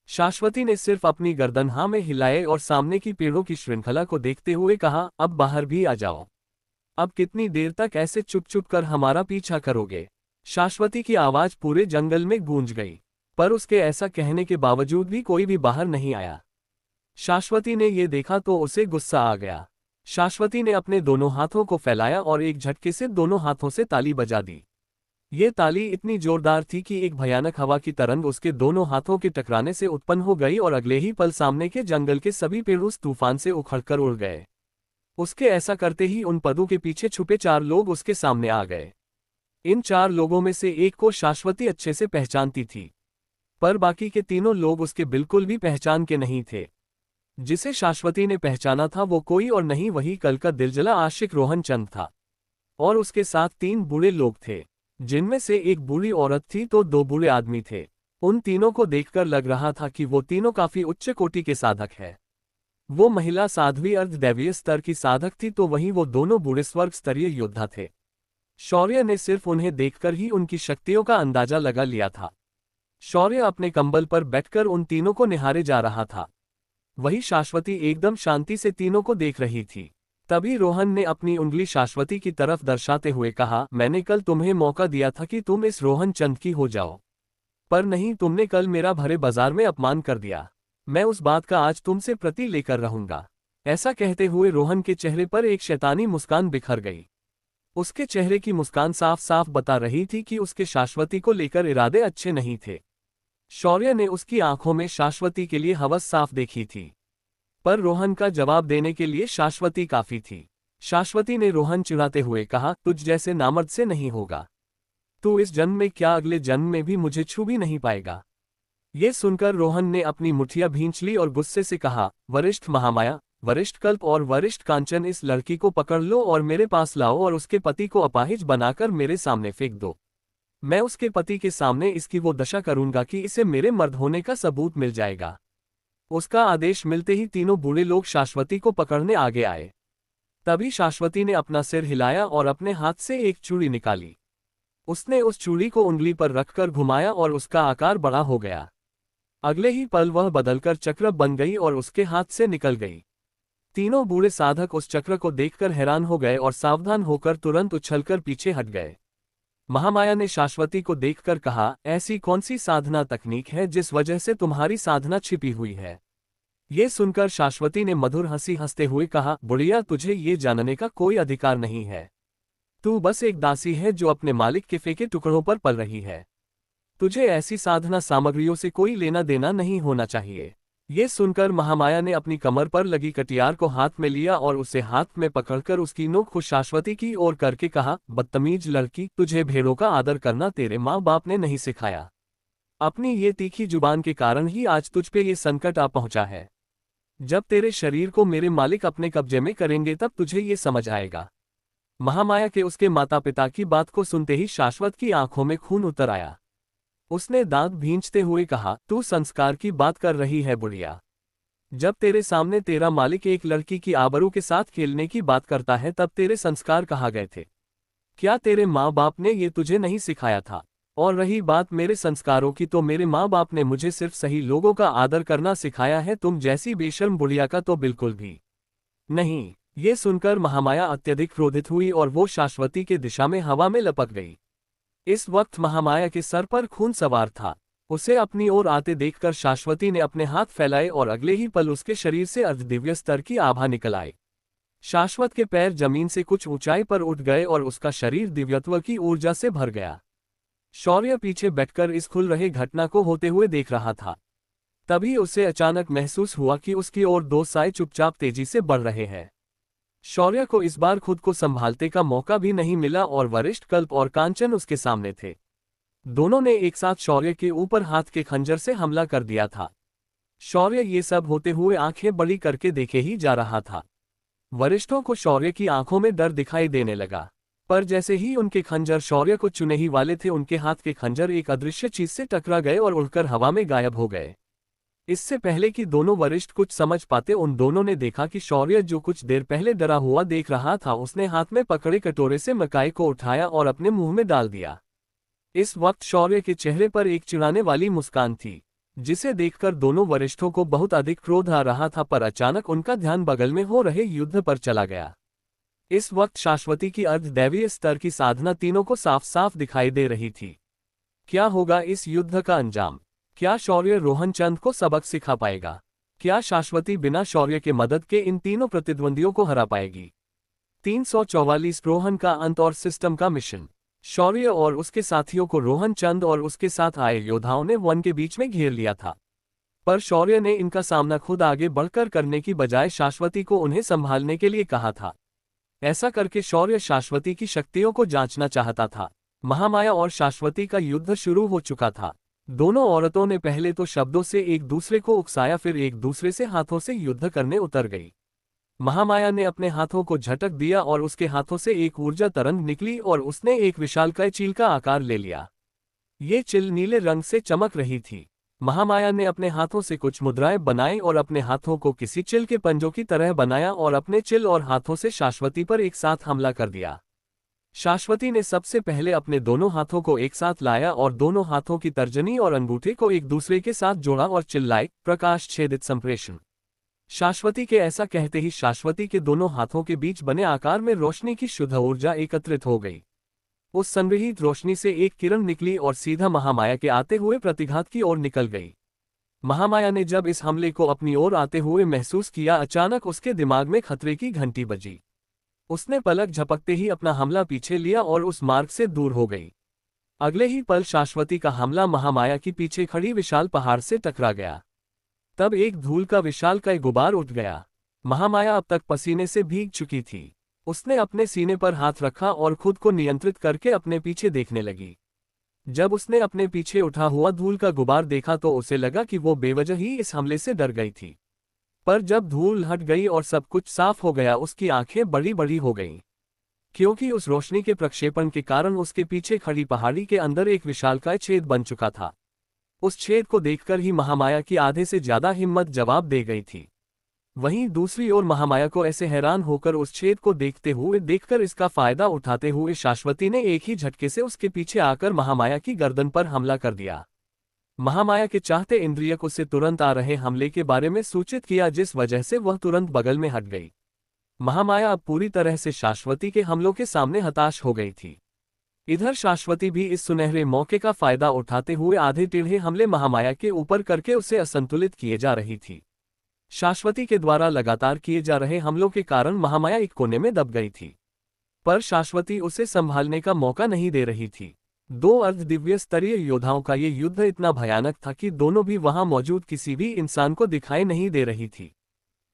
शाश्वती ने सिर्फ अपनी गर्दन हाँ में हिलाए और सामने की पेड़ों की श्रृंखला को देखते हुए कहा, अब बाहर भी आ जाओ। अब कितनी देर तक ऐसे चुप चुप कर हमारा पीछा करोगे? शाश्वती की आवाज पूरे जंगल में गूंज गई, पर उसके ऐसा कहने के बावजूद भी कोई भी बाहर नहीं आया। शाश्वती ने ये देखा तो उसे गुस्सा आ गया। शाश्वती ने अपने दोनों हाथों को फैलाया और एक झटके से दोनों हाथों से ताली बजा दी। ये ताली इतनी जोरदार थी कि एक भयानक हवा की तरंग उसके दोनों हाथों के टकराने से उत्पन्न हो गई और अगले ही पल सामने के जंगल के सभी पेड़ उस तूफान से उखड़कर उड़ गए। उसके ऐसा करते ही उन पदों के पीछे छुपे 4 लोग उसके सामने आ गए। इन 4 लोगों में से एक को शाश्वती अच्छे से पहचानती थी, पर बाकी के तीनों लोग उसके बिल्कुल भी पहचान के नहीं थे। जिसे शाश्वती ने पहचाना था वो कोई और नहीं, वही कल का दिलजला आशिक रोहन चंद था। और उसके साथ 3 बूढ़े लोग थे, जिनमें से एक बूढ़ी औरत थी तो 2 बूढ़े आदमी थे। उन तीनों को देखकर लग रहा था कि वो तीनों काफी उच्च कोटि के साधक है। वो महिला साध्वी अर्धदैवीय स्तर की साधक थी तो वहीं वो दोनों बूढ़े स्वर्ग स्तरीय योद्धा थे। शौर्य ने सिर्फ उन्हें देखकर ही उनकी शक्तियों का अंदाजा लगा लिया था। शौर्य अपने कंबल पर बैठकर उन तीनों को निहारे जा रहा था। वही शाश्वती एकदम शांति से तीनों को देख रही थी। तभी रोहन ने अपनी उंगली शाश्वती की तरफ दर्शाते हुए कहा, मैंने कल तुम्हें मौका दिया था कि तुम इस रोहन चंद की हो जाओ, पर नहीं, तुमने कल मेरा भरे बाजार में अपमान कर दिया। मैं उस बात का आज तुमसे प्रति लेकर रहूंगा। ऐसा कहते हुए रोहन के चेहरे पर एक शैतानी मुस्कान बिखर गई। उसके चेहरे की मुस्कान साफ साफ बता रही थी कि उसके शाश्वती को लेकर इरादे अच्छे नहीं थे। शौर्य ने उसकी आंखों में शाश्वती के लिए हवस साफ देखी थी, पर रोहन का जवाब देने के लिए शाश्वती काफी थी। शाश्वती ने रोहन चिढ़ाते हुए कहा, तुझ जैसे नामर्द से नहीं होगा। तू इस जन्म में क्या अगले जन्म में भी मुझे छू भी नहीं पाएगा। ये सुनकर रोहन ने अपनी मुठिया भींच ली और गुस्से से कहा, वरिष्ठ महामाया, वरिष्ठ कल्प और वरिष्ठ कांचन, इस लड़की को पकड़ लो और मेरे पास लाओ और उसके पति को अपाहिज बनाकर मेरे सामने फेंक दो। मैं उसके पति के सामने इसकी वो दशा करूंगा कि इसे मेरे मर्द होने का सबूत मिल जाएगा। उसका आदेश मिलते ही तीनों बूढ़े लोग शाश्वती को पकड़ने आगे आए। तभी शाश्वती ने अपना सिर हिलाया और अपने हाथ से एक चूड़ी निकाली। उसने उस चूड़ी को उंगली पर रखकर घुमाया और उसका आकार बड़ा हो गया। अगले ही पल वह बदलकर चक्र बन गई और उसके हाथ से निकल गई। तीनों बूढ़े साधक उस चक्र को देखकर हैरान हो गए और सावधान होकर तुरंत उछलकर पीछे हट गए। महामाया ने शाश्वती को देखकर कहा, ऐसी कौन सी साधना तकनीक है जिस वजह से तुम्हारी साधना छिपी हुई है? ये सुनकर शाश्वती ने मधुर हंसी हंसते हुए कहा, बुढ़िया, तुझे ये जानने का कोई अधिकार नहीं है। तू बस एक दासी है जो अपने मालिक के फेंके टुकड़ों पर पल रही है। तुझे ऐसी साधना सामग्रियों से कोई लेना देना नहीं होना चाहिए। ये सुनकर महामाया ने अपनी कमर पर लगी कटियार को हाथ में लिया और उसे हाथ में पकड़कर उसकी नोक को शाश्वती की ओर करके कहा, बदतमीज लड़की, तुझे भेड़ों का आदर करना तेरे माँ बाप ने नहीं सिखाया। अपनी ये तीखी जुबान के कारण ही आज तुझ पे ये संकट आ पहुंचा है। जब तेरे शरीर को मेरे मालिक अपने कब्जे में करेंगे तब तुझे ये समझ आएगा। महामाया के उसके माता पिता की बात को सुनते ही शाश्वत की आंखों में खून उतर आया। उसने दांत भींचते हुए कहा, तू संस्कार की बात कर रही है बुढ़िया। जब तेरे सामने तेरा मालिक एक लड़की की आबरू के साथ खेलने की बात करता है तब तेरे संस्कार कहाँ गए थे? क्या तेरे माँ बाप ने ये तुझे नहीं सिखाया था? और रही बात मेरे संस्कारों की, तो मेरे माँ बाप ने मुझे सिर्फ सही लोगों का आदर करना सिखाया है, तुम जैसी बेशर्म बुढ़िया का तो बिल्कुल भी नहीं। ये सुनकर महामाया अत्यधिक क्रोधित हुई और वो शाश्वती के दिशा में हवा में लपक गई। इस वक्त महामाया के सर पर खून सवार था। उसे अपनी ओर आते देखकर शाश्वती ने अपने हाथ फैलाए और अगले ही पल उसके शरीर से अर्धदिव्य स्तर की आभा निकल आई। शाश्वत के पैर जमीन से कुछ ऊंचाई पर उठ गए और उसका शरीर दिव्यत्व की ऊर्जा से भर गया। शौर्य पीछे बैठकर इस खुल रहे घटना को होते हुए देख रहा था। तभी उसे अचानक महसूस हुआ कि उसकी ओर दो साए चुपचाप तेजी से बढ़ रहे हैं। शौर्य को इस बार खुद को संभालने का मौका भी नहीं मिला और वरिष्ठ कल्प और कांचन उसके सामने थे। दोनों ने एक साथ शौर्य के ऊपर हाथ के खंजर से हमला कर दिया था। शौर्य ये सब होते हुए आंखें बड़ी करके देखे ही जा रहा था। वरिष्ठों को शौर्य की आंखों में डर दिखाई देने लगा, पर जैसे ही उनके खंजर शौर्य को चुने ही वाले थे, उनके हाथ के खंजर एक अदृश्य चीज से टकरा गए और उड़कर हवा में गायब हो गए। इससे पहले कि दोनों वरिष्ठ कुछ समझ पाते, उन दोनों ने देखा कि शौर्य जो कुछ देर पहले डरा हुआ देख रहा था, उसने हाथ में पकड़े कटोरे से मकाई को उठाया और अपने मुंह में डाल दिया। इस वक्त शौर्य के चेहरे पर एक चिढ़ाने वाली मुस्कान थी, जिसे देखकर दोनों वरिष्ठों को बहुत अधिक क्रोध आ रहा था, पर अचानक उनका ध्यान बगल में हो रहे युद्ध पर चला गया। इस वक्त शाश्वती की अर्धदैवीय स्तर की साधना तीनों को साफ साफ दिखाई दे रही थी। क्या होगा इस युद्ध का अंजाम? क्या शौर्य रोहन चंद को सबक सिखा पाएगा? क्या शाश्वती बिना शौर्य के मदद के इन तीनों प्रतिद्वंदियों को हरा पाएगी? 344 रोहन का अंत और सिस्टम का मिशन। शौर्य और उसके साथियों को रोहन चंद और उसके साथ आए योद्धाओं ने वन के बीच में घेर लिया था, पर शौर्य ने इनका सामना खुद आगे बढ़कर करने की बजाय शाश्वती को उन्हें संभालने के लिए कहा था। ऐसा करके शौर्य शाश्वती की शक्तियों को जांचना चाहता था। महामाया और शाश्वती का युद्ध शुरू हो चुका था। दोनों औरतों ने पहले तो शब्दों से एक दूसरे को उकसाया, फिर एक दूसरे से हाथों से युद्ध करने उतर गई। महामाया ने अपने हाथों को झटक दिया और उसके हाथों से एक ऊर्जा तरंग निकली और उसने एक विशालकाय चील का आकार ले लिया। ये चिल नीले रंग से चमक रही थी। महामाया ने अपने हाथों से कुछ मुद्राएं बनाई और अपने हाथों को किसी चिल के पंजों की तरह बनाया और अपने चिल और हाथों से शाश्वती पर एक साथ हमला कर दिया। शाश्वती ने सबसे पहले अपने दोनों हाथों को एक साथ लाया और दोनों हाथों की तर्जनी और अंगूठे को एक दूसरे के साथ जोड़ा और चिल्लाए, प्रकाश छेदित संप्रेषण। शाश्वती के ऐसा कहते ही शाश्वती के दोनों हाथों के बीच बने आकार में रोशनी की शुद्ध ऊर्जा एकत्रित हो गई। उस संग्रहित रोशनी से एक किरण निकली और सीधा महामाया के आते हुए प्रतिघात की ओर निकल गई। महामाया ने जब इस हमले को अपनी ओर आते हुए महसूस किया, अचानक उसके दिमाग में खतरे की घंटी बजी। उसने पलक झपकते ही अपना हमला पीछे लिया और उस मार्ग से दूर हो गई। अगले ही पल शाश्वती का हमला महामाया की पीछे खड़ी विशाल पहाड़ से टकरा गया। तब एक धूल का विशालकाय गुबार उठ गया। महामाया अब तक पसीने से भीग चुकी थी। उसने अपने सीने पर हाथ रखा और खुद को नियंत्रित करके अपने पीछे देखने लगी। जब उसने अपने पीछे उठा हुआ धूल का गुबार देखा तो उसे लगा कि वो बेवजह ही इस हमले से डर गई थी। पर जब धूल हट गई और सब कुछ साफ हो गया, उसकी आंखें बड़ी बड़ी हो गईं, क्योंकि उस रोशनी के प्रक्षेपण के कारण उसके पीछे खड़ी पहाड़ी के अंदर एक विशालकाय छेद बन चुका था। उस छेद को देखकर ही महामाया की आधे से ज्यादा हिम्मत जवाब दे गई थी। वहीं दूसरी ओर महामाया को ऐसे हैरान होकर उस छेद को देखकर इसका फायदा उठाते हुए शाश्वती ने एक ही झटके से उसके पीछे आकर महामाया की गर्दन पर हमला कर दिया। महामाया के चाहते इंद्रियक उससे तुरंत आ रहे हमले के बारे में सूचित किया, जिस वजह से वह तुरंत बगल में हट गई। महामाया अब पूरी तरह से शाश्वती के हमलों के सामने हताश हो गई थी। इधर शाश्वती भी इस सुनहरे मौके का फायदा उठाते हुए आधे टेढ़े हमले महामाया के ऊपर करके उसे असंतुलित किए जा रही थी। शाश्वती के द्वारा लगातार किए जा रहे हमलों के कारण महामाया एक कोने में दब गई थी, पर शाश्वती उसे संभालने का मौका नहीं दे रही थी। दो अर्धदिव्य स्तरीय योद्धाओं का ये युद्ध इतना भयानक था कि दोनों भी वहां मौजूद किसी भी इंसान को दिखाई नहीं दे रही थी।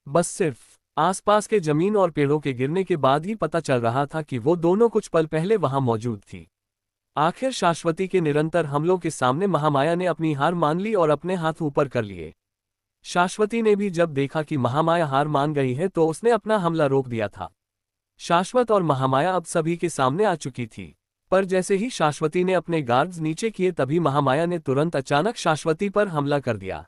बस सिर्फ आसपास के जमीन और पेड़ों के गिरने के बाद ही पता चल रहा था कि वो दोनों कुछ पल पहले वहां मौजूद थी। आखिर शाश्वती के निरंतर हमलों के सामने महामाया ने अपनी हार मान ली और अपने हाथ ऊपर कर लिए। शाश्वती ने भी जब देखा कि महामाया हार मान गई है तो उसने अपना हमला रोक दिया था। शाश्वत और महामाया अब सभी के सामने आ चुकी थी, पर जैसे ही शाश्वती ने अपने गार्ड्स नीचे किए तभी महामाया ने तुरंत अचानक शाश्वती पर हमला कर दिया।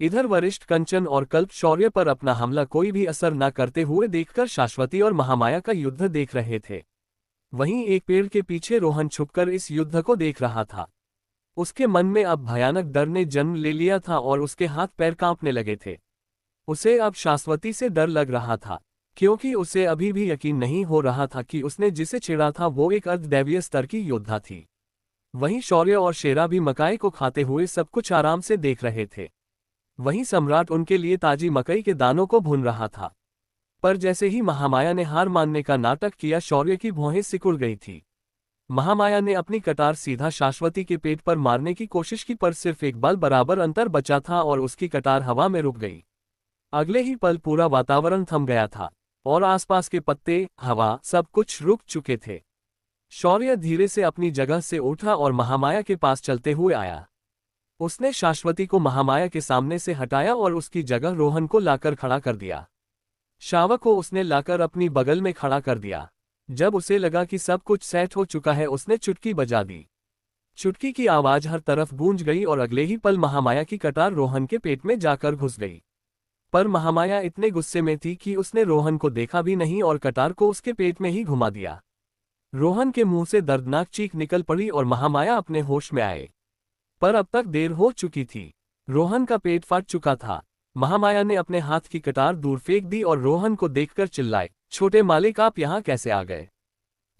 इधर वरिष्ठ कंचन और कल्प शौर्य पर अपना हमला कोई भी असर न करते हुए देखकर शाश्वती और महामाया का युद्ध देख रहे थे। वहीं एक पेड़ के पीछे रोहन छुपकर इस युद्ध को देख रहा था। उसके मन में अब भयानक डर ने जन्म ले लिया था और उसके हाथ पैर कांपने लगे थे। उसे अब शाश्वती से डर लग रहा था, क्योंकि उसे अभी भी यकीन नहीं हो रहा था कि उसने जिसे छेड़ा था वो एक अर्धदैवीय स्तर की योद्धा थी। वहीं शौर्य और शेरा भी मकाई को खाते हुए सब कुछ आराम से देख रहे थे। वहीं सम्राट उनके लिए ताजी मकई के दानों को भून रहा था। पर जैसे ही महामाया ने हार मानने का नाटक किया, शौर्य की भौहें सिकुड़ गई थी। महामाया ने अपनी कटार सीधा शाश्वती के पेट पर मारने की कोशिश की, पर सिर्फ एक बल बराबर अंतर बचा था और उसकी कटार हवा में रुक गई। अगले ही पल पूरा वातावरण थम गया था और आसपास के पत्ते, हवा, सब कुछ रुक चुके थे। शौर्य धीरे से अपनी जगह से उठा और महामाया के पास चलते हुए आया। उसने शाश्वती को महामाया के सामने से हटाया और उसकी जगह रोहन को लाकर खड़ा कर दिया। शावक को उसने लाकर अपनी बगल में खड़ा कर दिया। जब उसे लगा कि सब कुछ सेट हो चुका है, उसने चुटकी बजा दी। चुटकी की आवाज हर तरफ गूंज गई और अगले ही पल महामाया की कटार रोहन के पेट में जाकर घुस गई। पर महामाया इतने गुस्से में थी कि उसने रोहन को देखा भी नहीं और कटार को उसके पेट में ही घुमा दिया। रोहन के मुंह से दर्दनाक चीख निकल पड़ी और महामाया अपने होश में आए, पर अब तक देर हो चुकी थी। रोहन का पेट फट चुका था। महामाया ने अपने हाथ की कटार दूर फेंक दी और रोहन को देखकर चिल्लाए, छोटे मालिक, आप यहाँ कैसे आ गए?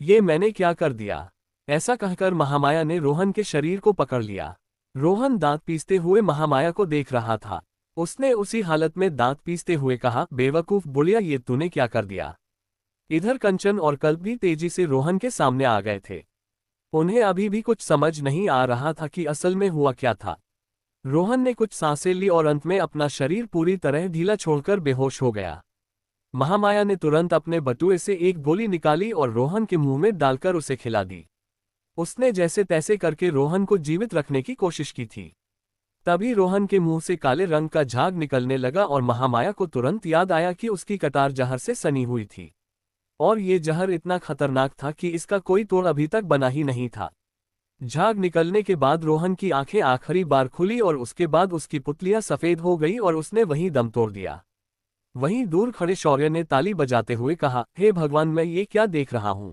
ये मैंने क्या कर दिया? ऐसा कहकर महामाया ने रोहन के शरीर को पकड़ लिया। रोहन दांत पीसते हुए महामाया को देख रहा था। उसने उसी हालत में दांत पीसते हुए कहा, बेवकूफ बुढ़िया, ये तूने क्या कर दिया? इधर कंचन और कल्प भी तेजी से रोहन के सामने आ गए थे। उन्हें अभी भी कुछ समझ नहीं आ रहा था कि असल में हुआ क्या था। रोहन ने कुछ सांसें ली और अंत में अपना शरीर पूरी तरह ढीला छोड़कर बेहोश हो गया। महामाया ने तुरंत अपने बटुए से एक गोली निकाली और रोहन के मुंह में डालकर उसे खिला दी। उसने जैसे तैसे करके रोहन को जीवित रखने की कोशिश की थी। तभी रोहन के मुंह से काले रंग का झाग निकलने लगा और महामाया को तुरंत याद आया कि उसकी कटार जहर से सनी हुई थी और ये जहर इतना खतरनाक था कि इसका कोई तोड़ अभी तक बना ही नहीं था। झाग निकलने के बाद रोहन की आंखें आखिरी बार खुली और उसके बाद उसकी पुतलियां सफेद हो गई और उसने वहीं दम तोड़ दिया। वहीं दूर खड़े शौर्य ने ताली बजाते हुए कहा, हे भगवान, मैं ये क्या देख रहा हूं?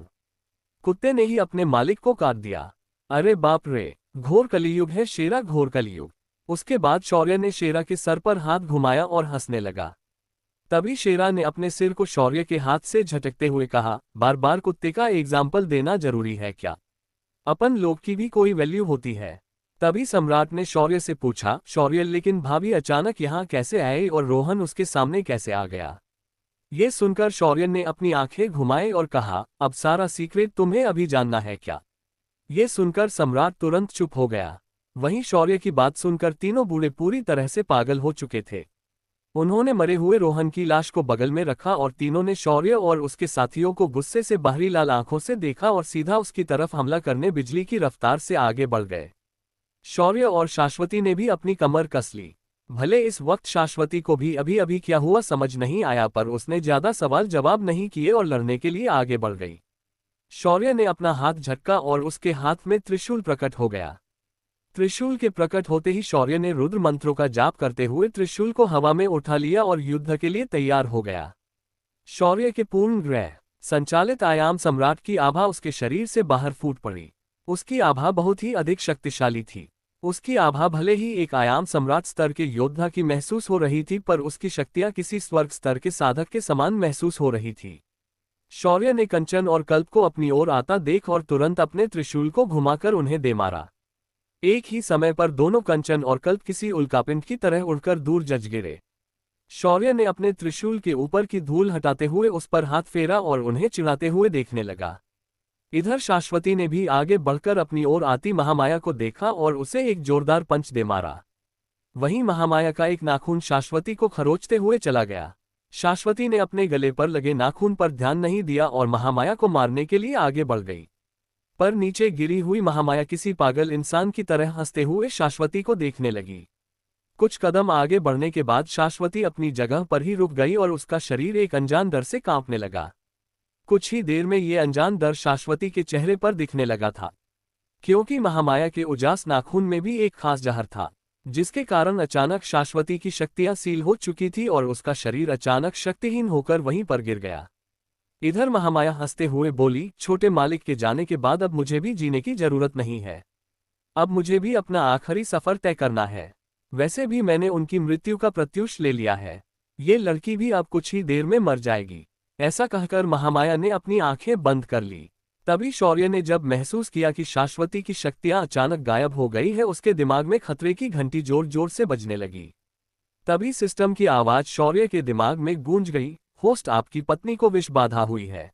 कुत्ते ने ही अपने मालिक को काट दिया। अरे बाप रे, घोर कलियुग है शेरा, घोर कलियुग। उसके बाद शौर्य ने शेरा के सर पर हाथ घुमाया और हंसने लगा। तभी शेरा ने अपने सिर को शौर्य के हाथ से झटकते हुए कहा, बार बार कुत्ते का एग्जाम्पल देना जरूरी है क्या? अपन लोग की भी कोई वैल्यू होती है। तभी सम्राट ने शौर्य से पूछा, शौर्य, लेकिन भाभी अचानक यहाँ कैसे आए और रोहन उसके सामने कैसे आ गया? ये सुनकर शौर्य ने अपनी आंखें घुमाई और कहा, अब सारा सीक्रेट तुम्हें अभी जानना है क्या? ये सुनकर सम्राट तुरंत चुप हो गया। वहीं शौर्य की बात सुनकर तीनों बूढ़े पूरी तरह से पागल हो चुके थे। उन्होंने मरे हुए रोहन की लाश को बगल में रखा और तीनों ने शौर्य और उसके साथियों को गुस्से से बाहरी लाल आंखों से देखा और सीधा उसकी तरफ हमला करने बिजली की रफ्तार से आगे बढ़ गए। शौर्य और शाश्वती ने भी अपनी कमर कस ली। भले इस वक्त शाश्वती को भी अभी अभी क्या हुआ समझ नहीं आया, पर उसने ज्यादा सवाल जवाब नहीं किए और लड़ने के लिए आगे बढ़ गई। शौर्य ने अपना हाथ झटका और उसके हाथ में त्रिशूल प्रकट हो गया। त्रिशूल के प्रकट होते ही शौर्य ने रुद्र मंत्रों का जाप करते हुए त्रिशूल को हवा में उठा लिया और युद्ध के लिए तैयार हो गया। शौर्य के पूर्ण ग्रह संचालित आयाम सम्राट की आभा उसके शरीर से बाहर फूट पड़ी। उसकी आभा बहुत ही अधिक शक्तिशाली थी। उसकी आभा भले ही एक आयाम सम्राट स्तर के योद्धा की महसूस हो रही थी, पर उसकी शक्तियां किसी स्वर्ग स्तर के साधक के समान महसूस हो रही थी। शौर्य ने कंचन और कल्प को अपनी ओर आता देख और तुरंत अपने त्रिशूल को घुमाकर उन्हें दे मारा। एक ही समय पर दोनों कंचन और कल्प किसी उल्कापिंड की तरह उड़कर दूर जज गिरे। शौर्य ने अपने त्रिशूल के ऊपर की धूल हटाते हुए उस पर हाथ फेरा और उन्हें चिढ़ाते हुए देखने लगा। इधर शाश्वती ने भी आगे बढ़कर अपनी ओर आती महामाया को देखा और उसे एक जोरदार पंच दे मारा। वहीं महामाया का एक नाखून शाश्वती को खरोचते हुए चला गया। शाश्वती ने अपने गले पर लगे नाखून पर ध्यान नहीं दिया और महामाया को मारने के लिए आगे बढ़ गई। पर नीचे गिरी हुई महामाया किसी पागल इंसान की तरह हंसते हुए शाश्वती को देखने लगी। कुछ कदम आगे बढ़ने के बाद शाश्वती अपनी जगह पर ही रुक गई और उसका शरीर एक अनजान डर से कांपने लगा। कुछ ही देर में ये अनजान डर शाश्वती के चेहरे पर दिखने लगा था, क्योंकि महामाया के उजास नाखून में भी एक खास जहर था, जिसके कारण अचानक शाश्वती की शक्तियां सील हो चुकी थी और उसका शरीर अचानक शक्तिहीन होकर वहीं पर गिर गया। इधर महामाया हंसते हुए बोली, छोटे मालिक के जाने के बाद अब मुझे भी जीने की जरूरत नहीं है। अब मुझे भी अपना आखिरी सफर तय करना है। वैसे भी मैंने उनकी मृत्यु का प्रत्युष ले लिया है। ये लड़की भी अब कुछ ही देर में मर जाएगी। ऐसा कहकर महामाया ने अपनी आंखें बंद कर ली। तभी शौर्य ने जब महसूस किया कि शाश्वती की शक्तियां अचानक गायब हो गई है, उसके दिमाग में खतरे की घंटी जोर जोर से बजने लगी। तभी सिस्टम की आवाज शौर्य के दिमाग में गूंज गई, होस्ट आपकी पत्नी को विष बाधा हुई है।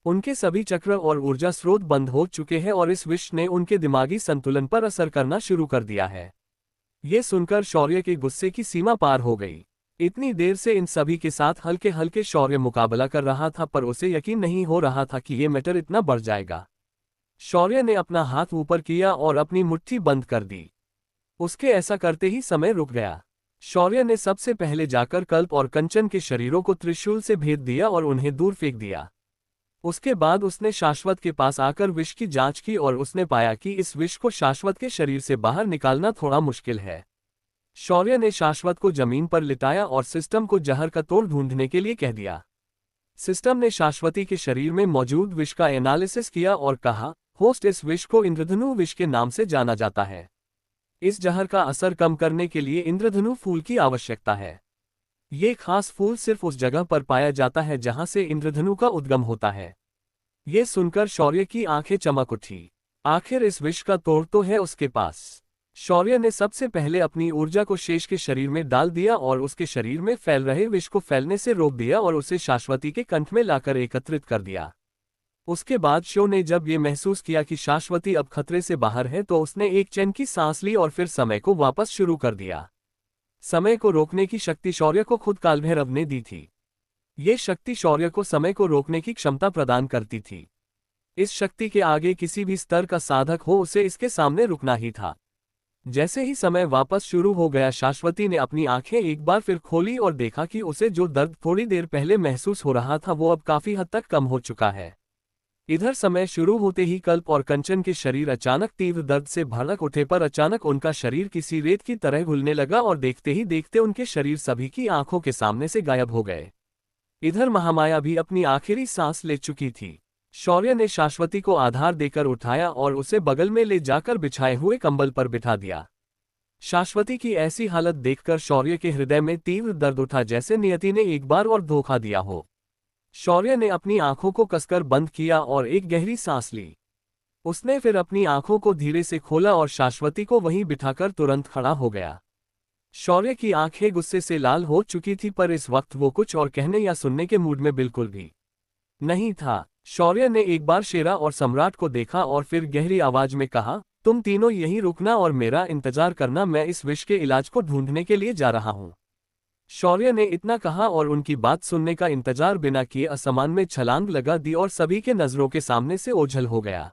उनके सभी चक्र और ऊर्जा स्रोत बंद हो चुके हैं और इस विष ने उनके दिमागी संतुलन पर असर करना शुरू कर दिया है। ये सुनकर शौर्य के गुस्से की सीमा पार हो गई। इतनी देर से इन सभी के साथ हल्के हल्के शौर्य मुकाबला कर रहा था, पर उसे यकीन नहीं हो रहा था कि ये मैटर इतना बढ़ जाएगा। शौर्य ने अपना हाथ ऊपर किया और अपनी मुट्ठी बंद कर दी। उसके ऐसा करते ही समय रुक गया। शौर्य ने सबसे पहले जाकर कल्प और कंचन के शरीरों को त्रिशूल से भेद दिया और उन्हें दूर फेंक दिया। उसके बाद उसने शाश्वत के पास आकर विष की जांच की और उसने पाया कि इस विष को शाश्वत के शरीर से बाहर निकालना थोड़ा मुश्किल है। शौर्य ने शाश्वत को जमीन पर लिटाया और सिस्टम को जहर का तोड़ ढूंढने के लिए कह दिया। सिस्टम ने शाश्वती के शरीर में मौजूद विष का एनालिसिस किया और कहा, होस्ट इस विष को इंद्रधनु विष के नाम से जाना जाता है। इस जहर का असर कम करने के लिए इंद्रधनु फूल की आवश्यकता है। ये खास फूल सिर्फ उस जगह पर पाया जाता है जहां से इंद्रधनु का उद्गम होता है। ये सुनकर शौर्य की आंखें चमक उठी। आखिर इस विष का तोड़ तो है उसके पास। शौर्य ने सबसे पहले अपनी ऊर्जा को शेष के शरीर में डाल दिया और उसके शरीर में फैल रहे विष को फैलने से रोक दिया और उसे शाश्वती के कंठ में लाकर एकत्रित कर दिया। उसके बाद शो ने जब ये महसूस किया कि शाश्वती अब खतरे से बाहर है, तो उसने एक चैन की सांस ली और फिर समय को वापस शुरू कर दिया। समय को रोकने की शक्ति शौर्य को खुद कालभैरव ने दी थी। ये शक्ति शौर्य को समय को रोकने की क्षमता प्रदान करती थी। इस शक्ति के आगे किसी भी स्तर का साधक हो, उसे इसके सामने रुकना ही था। जैसे ही समय वापस शुरू हो गया, शाश्वती ने अपनी आंखें एक बार फिर खोली और देखा कि उसे जो दर्द थोड़ी देर पहले महसूस हो रहा था वो अब काफी हद तक कम हो चुका है। इधर समय शुरू होते ही कल्प और कंचन के शरीर अचानक तीव्र दर्द से भड़क उठे, पर अचानक उनका शरीर किसी रेत की तरह घुलने लगा और देखते ही देखते उनके शरीर सभी की आंखों के सामने से गायब हो गए। इधर महामाया भी अपनी आखिरी सांस ले चुकी थी। शौर्य ने शाश्वती को आधार देकर उठाया और उसे बगल में ले जाकर बिछाए हुए कंबल पर बिठा दिया। शाश्वती की ऐसी हालत देखकर शौर्य के हृदय में तीव्र दर्द उठा, जैसे नियति ने एक बार और धोखा दिया हो। शौर्य ने अपनी आंखों को कसकर बंद किया और एक गहरी सांस ली। उसने फिर अपनी आंखों को धीरे से खोला और शाश्वती को वहीं बिठाकर तुरंत खड़ा हो गया। शौर्य की आंखें गुस्से से लाल हो चुकी थी, पर इस वक्त वो कुछ और कहने या सुनने के मूड में बिल्कुल भी नहीं था। शौर्य ने एक बार शेरा और सम्राट को देखा और फिर गहरी आवाज में कहा, तुम तीनों यहीं रुकना और मेरा इंतजार करना, मैं इस विष के इलाज को ढूंढने के लिए जा रहा हूं। शौर्य ने इतना कहा और उनकी बात सुनने का इंतजार बिना किए आसमान में छलांग लगा दी और सभी के नजरों के सामने से ओझल हो गया।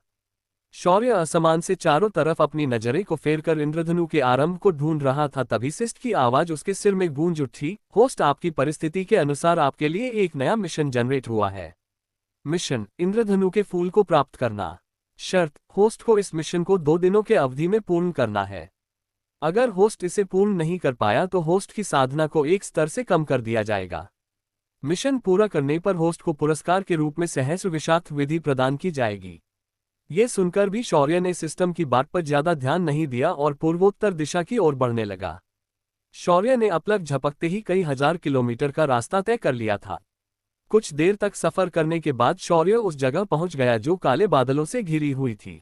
शौर्य आसमान से चारों तरफ अपनी नजरें को फेरकर इंद्रधनु के आरंभ को ढूंढ रहा था। तभी सिस्ट की आवाज उसके सिर में गूंज उठी, होस्ट आपकी परिस्थिति के अनुसार आपके लिए एक नया मिशन जनरेट हुआ है। मिशन, इंद्रधनु के फूल को प्राप्त करना। शर्त, होस्ट को इस मिशन को 2 दिनों के अवधि में पूर्ण करना है। अगर होस्ट इसे पूर्ण नहीं कर पाया तो होस्ट की साधना को एक स्तर से कम कर दिया जाएगा। मिशन पूरा करने पर होस्ट को पुरस्कार के रूप में सहस्र विषाक्त विधि प्रदान की जाएगी। ये सुनकर भी शौर्य ने सिस्टम की बात पर ज्यादा ध्यान नहीं दिया और पूर्वोत्तर दिशा की ओर बढ़ने लगा। शौर्य ने अपलक झपकते ही कई हजार किलोमीटर का रास्ता तय कर लिया था। कुछ देर तक सफर करने के बाद शौर्य उस जगह पहुंच गया जो काले बादलों से घिरी हुई थी।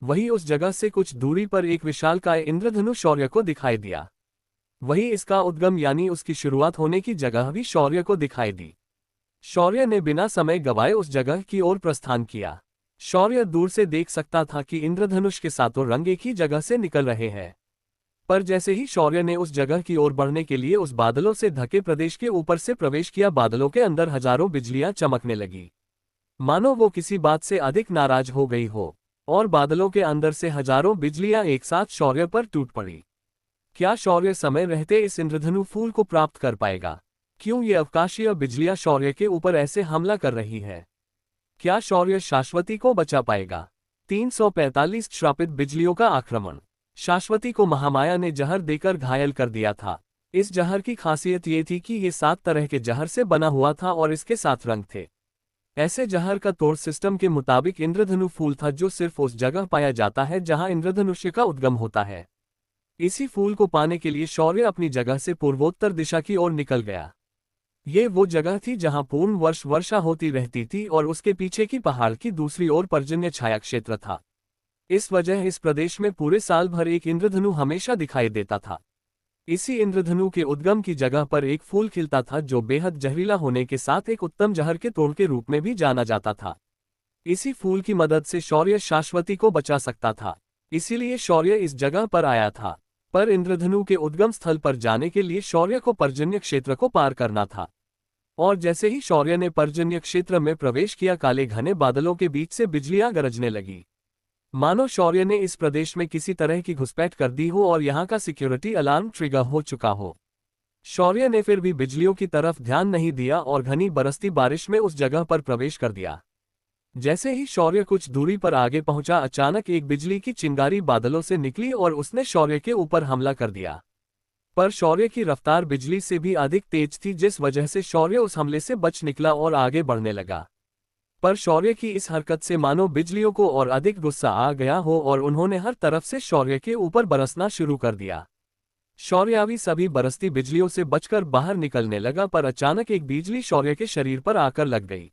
वहीं उस जगह से कुछ दूरी पर एक विशालकाय इंद्रधनु शौर्य को दिखाई दिया। वहीं इसका उद्गम यानी उसकी शुरुआत होने की जगह भी शौर्य को दिखाई दी। शौर्य ने बिना समय गवाए उस जगह की ओर प्रस्थान किया। शौर्य दूर से देख सकता था कि इंद्रधनुष के सातों रंग एक ही जगह से निकल रहे हैं। पर जैसे ही शौर्य ने उस जगह की ओर बढ़ने के लिए उस बादलों से ढके प्रदेश के ऊपर से प्रवेश किया, बादलों के अंदर हजारों बिजलियां चमकने लगी, मानो वो किसी बात से अधिक नाराज हो गई हो। और बादलों के अंदर से हजारों बिजलियां एक साथ शौर्य पर टूट पड़ी। क्या शौर्य समय रहते इस इंद्रधनु फूल को प्राप्त कर पाएगा? क्यों ये अवकाशीय बिजलियां शौर्य के ऊपर ऐसे हमला कर रही है? क्या शौर्य शाश्वती को बचा पाएगा? 345 श्रापित बिजलियों का आक्रमण। शाश्वती को महामाया ने जहर देकर घायल कर दिया था। इस जहर की खासियत ये थी कि ये 7 तरह के जहर से बना हुआ था और इसके 7 रंग थे। ऐसे जहर का तोड़ सिस्टम के मुताबिक इंद्रधनु फूल था जो सिर्फ उस जगह पाया जाता है जहां इंद्रधनुष्य का उद्गम होता है। इसी फूल को पाने के लिए शौर्य अपनी जगह से पूर्वोत्तर दिशा की ओर निकल गया। ये वो जगह थी जहां पूर्ण वर्ष वर्षा होती रहती थी और उसके पीछे की पहाड़ की दूसरी ओर पर्जन्य छाया क्षेत्र था। इस वजह इस प्रदेश में पूरे साल भर एक इंद्रधनु हमेशा दिखाई देता था। इसी इंद्रधनु के उद्गम की जगह पर एक फूल खिलता था जो बेहद जहरीला होने के साथ एक उत्तम जहर के तोड़ के रूप में भी जाना जाता था। इसी फूल की मदद से शौर्य शाश्वती को बचा सकता था, इसीलिए शौर्य इस जगह पर आया था। पर इंद्रधनु के उद्गम स्थल पर जाने के लिए शौर्य को पर्जन्य क्षेत्र को पार करना था। और जैसे ही शौर्य ने पर्जन्य क्षेत्र में प्रवेश किया, काले घने बादलों के बीच से बिजलियां गरजने लगी। मानो शौर्य ने इस प्रदेश में किसी तरह की घुसपैठ कर दी हो और यहाँ का सिक्योरिटी अलार्म ट्रिगर हो चुका हो। शौर्य ने फिर भी बिजलियों की तरफ ध्यान नहीं दिया और घनी बरसती बारिश में उस जगह पर प्रवेश कर दिया। जैसे ही शौर्य कुछ दूरी पर आगे पहुंचा, अचानक एक बिजली की चिंगारी बादलों से निकली और उसने शौर्य के ऊपर हमला कर दिया। पर शौर्य की रफ्तार बिजली से भी अधिक तेज थी, जिस वजह से शौर्य उस हमले से बच निकला और आगे बढ़ने लगा। पर शौर्य की इस हरकत से मानो बिजलियों को और अधिक गुस्सा आ गया हो और उन्होंने हर तरफ से शौर्य के ऊपर बरसना शुरू कर दिया। शौर्यावी सभी बरसती बिजलियों से बचकर बाहर निकलने लगा, पर अचानक एक बिजली शौर्य के शरीर पर आकर लग गई,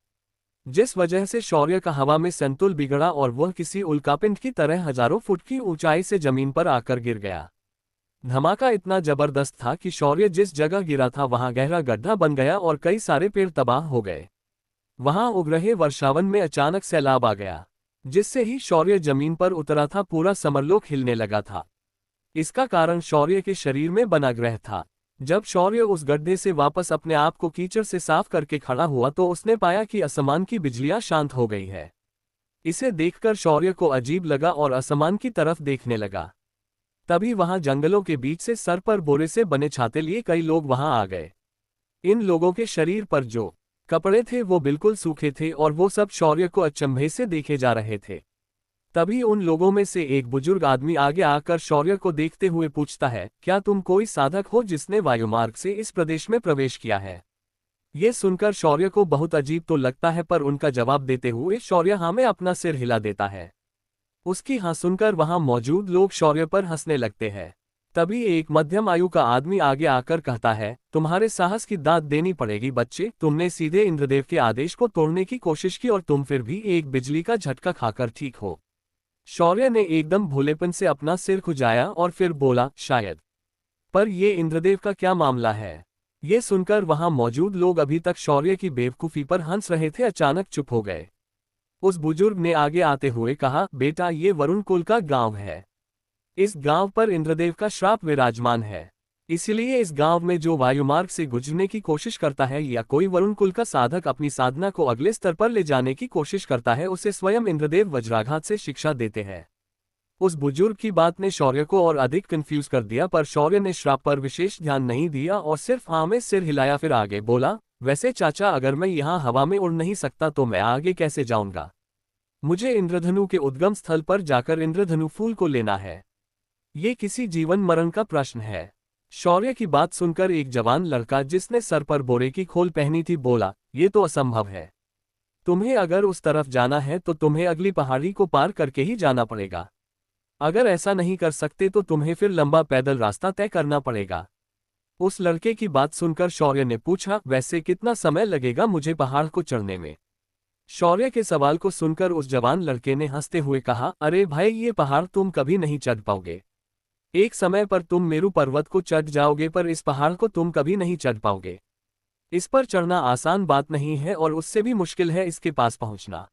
जिस वजह से शौर्य का हवा में संतुलन बिगड़ा और वह किसी उल्कापिंड की तरह हजारों फुट की ऊंचाई से जमीन पर आकर गिर गया। धमाका इतना जबरदस्त था कि शौर्य जिस जगह गिरा था वहां गहरा गड्ढा बन गया और कई सारे पेड़ तबाह हो गए। वहां उग रहे वर्षावन में अचानक सैलाब आ गया, जिससे ही शौर्य जमीन पर उतरा था। पूरा समरलोक हिलने लगा था। इसका कारण शौर्य के शरीर में बना ग्रह था। जब शौर्य उस गड्ढे से वापस अपने आप को कीचड़ से साफ करके खड़ा हुआ तो उसने पाया कि आसमान की बिजलियां शांत हो गई है। इसे देखकर शौर्य को अजीब लगा और आसमान की तरफ देखने लगा। तभी वहां जंगलों के बीच से सर पर बोरे से बने छाते लिए कई लोग वहां आ गए। इन लोगों के शरीर पर जो कपड़े थे वो बिल्कुल सूखे थे और वो सब शौर्य को अचंभे से देखे जा रहे थे। तभी उन लोगों में से एक बुजुर्ग आदमी आगे आकर शौर्य को देखते हुए पूछता है, क्या तुम कोई साधक हो जिसने वायुमार्ग से इस प्रदेश में प्रवेश किया है? ये सुनकर शौर्य को बहुत अजीब तो लगता है, पर उनका जवाब देते हुए शौर्य हाँ में अपना सिर हिला देता है। उसकी हाँ सुनकर वहां मौजूद लोग शौर्य पर हंसने लगते हैं। तभी एक मध्यम आयु का आदमी आगे आकर कहता है, तुम्हारे साहस की दाद देनी पड़ेगी बच्चे, तुमने सीधे इंद्रदेव के आदेश को तोड़ने की कोशिश की और तुम फिर भी एक बिजली का झटका खाकर ठीक हो। शौर्य ने एकदम भोलेपन से अपना सिर खुजाया और फिर बोला, शायद। पर ये इंद्रदेव का क्या मामला है? ये सुनकर वहां मौजूद लोग अभी तक शौर्य की बेवकूफी पर हंस रहे थे, अचानक चुप हो गए। उस बुजुर्ग ने आगे आते हुए कहा, बेटा ये वरुण कुल का गांव है। इस गांव पर इंद्रदेव का श्राप विराजमान है, इसलिए इस गांव में जो वायुमार्ग से गुजरने की कोशिश करता है या कोई वरुण कुल का साधक अपनी साधना को अगले स्तर पर ले जाने की कोशिश करता है, उसे स्वयं इंद्रदेव वज्राघात से शिक्षा देते हैं। उस बुजुर्ग की बात ने शौर्य को और अधिक कंफ्यूज कर दिया, पर शौर्य ने श्राप पर विशेष ध्यान नहीं दिया और सिर्फ हाँ में सिर हिलाया। फिर आगे बोला, वैसे चाचा अगर मैं यहाँ हवा में उड़ नहीं सकता तो मैं आगे कैसे जाऊंगा? मुझे इंद्रधनु के उद्गम स्थल पर जाकर इंद्रधनु फूल को लेना है। ये किसी जीवन मरण का प्रश्न है। शौर्य की बात सुनकर एक जवान लड़का जिसने सर पर बोरे की खोल पहनी थी बोला, ये तो असंभव है। तुम्हें अगर उस तरफ जाना है तो तुम्हें अगली पहाड़ी को पार करके ही जाना पड़ेगा। अगर ऐसा नहीं कर सकते तो तुम्हें फिर लंबा पैदल रास्ता तय करना पड़ेगा। उस लड़के की बात सुनकर शौर्य ने पूछा, वैसे कितना समय लगेगा मुझे पहाड़ को चढ़ने में? शौर्य के सवाल को सुनकर उस जवान लड़के ने हंसते हुए कहा, अरे भाई ये पहाड़ तुम कभी नहीं चढ़ पाओगे। एक समय पर तुम मेरू पर्वत को चढ़ जाओगे, पर इस पहाड़ को तुम कभी नहीं चढ़ पाओगे। इस पर चढ़ना आसान बात नहीं है और उससे भी मुश्किल है इसके पास पहुंचना,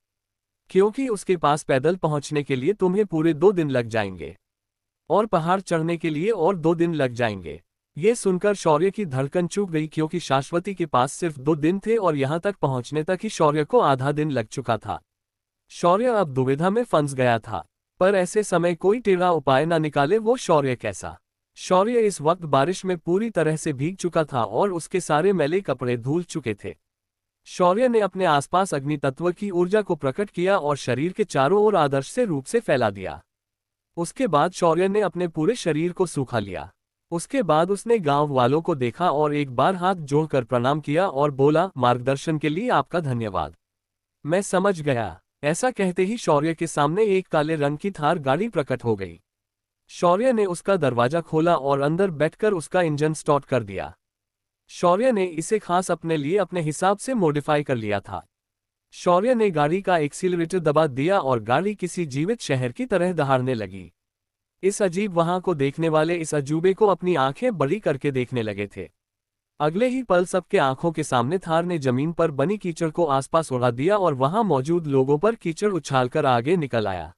क्योंकि उसके पास पैदल पहुंचने के लिए तुम्हें पूरे 2 दिन लग जाएंगे और पहाड़ चढ़ने के लिए और 2 दिन लग जाएंगे। ये सुनकर शौर्य की धड़कन चूक गई, क्योंकि शाश्वती के पास सिर्फ 2 दिन थे और यहां तक पहुंचने तक ही शौर्य को आधा दिन लग चुका था। शौर्य अब दुविधा में फंस गया था, पर ऐसे समय कोई टेढ़ा उपाय न निकाले वो शौर्य कैसा। शौर्य इस वक्त बारिश में पूरी तरह से भीग चुका था और उसके सारे मैले कपड़े धुल चुके थे। शौर्य ने अपने आसपास अग्नि तत्व की ऊर्जा को प्रकट किया और शरीर के चारों ओर आदर्श से रूप से फैला दिया। उसके बाद शौर्य ने अपने पूरे शरीर को सूखा लिया। उसके बाद उसने गांव वालों को देखा और एक बार हाथ जोड़कर प्रणाम किया और बोला, मार्गदर्शन के लिए आपका धन्यवाद, मैं समझ गया। ऐसा कहते ही शौर्य के सामने एक काले रंग की थार गाड़ी प्रकट हो गई। शौर्य ने उसका दरवाजा खोला और अंदर बैठकर उसका इंजन स्टार्ट कर दिया। शौर्य ने इसे खास अपने लिए अपने हिसाब से मॉडिफाई कर लिया था। शौर्य ने गाड़ी का एक्सीलरेटर दबा दिया और गाड़ी किसी जीवित शहर की तरह दहाड़ने लगी। इस अजीब वहां को देखने वाले इस अजूबे को अपनी आंखें बड़ी करके देखने लगे थे। अगले ही पल सबके आंखों के सामने थार ने जमीन पर बनी कीचड़ को आसपास उड़ा दिया और वहां मौजूद लोगों पर कीचड़ उछालकर आगे निकल आया।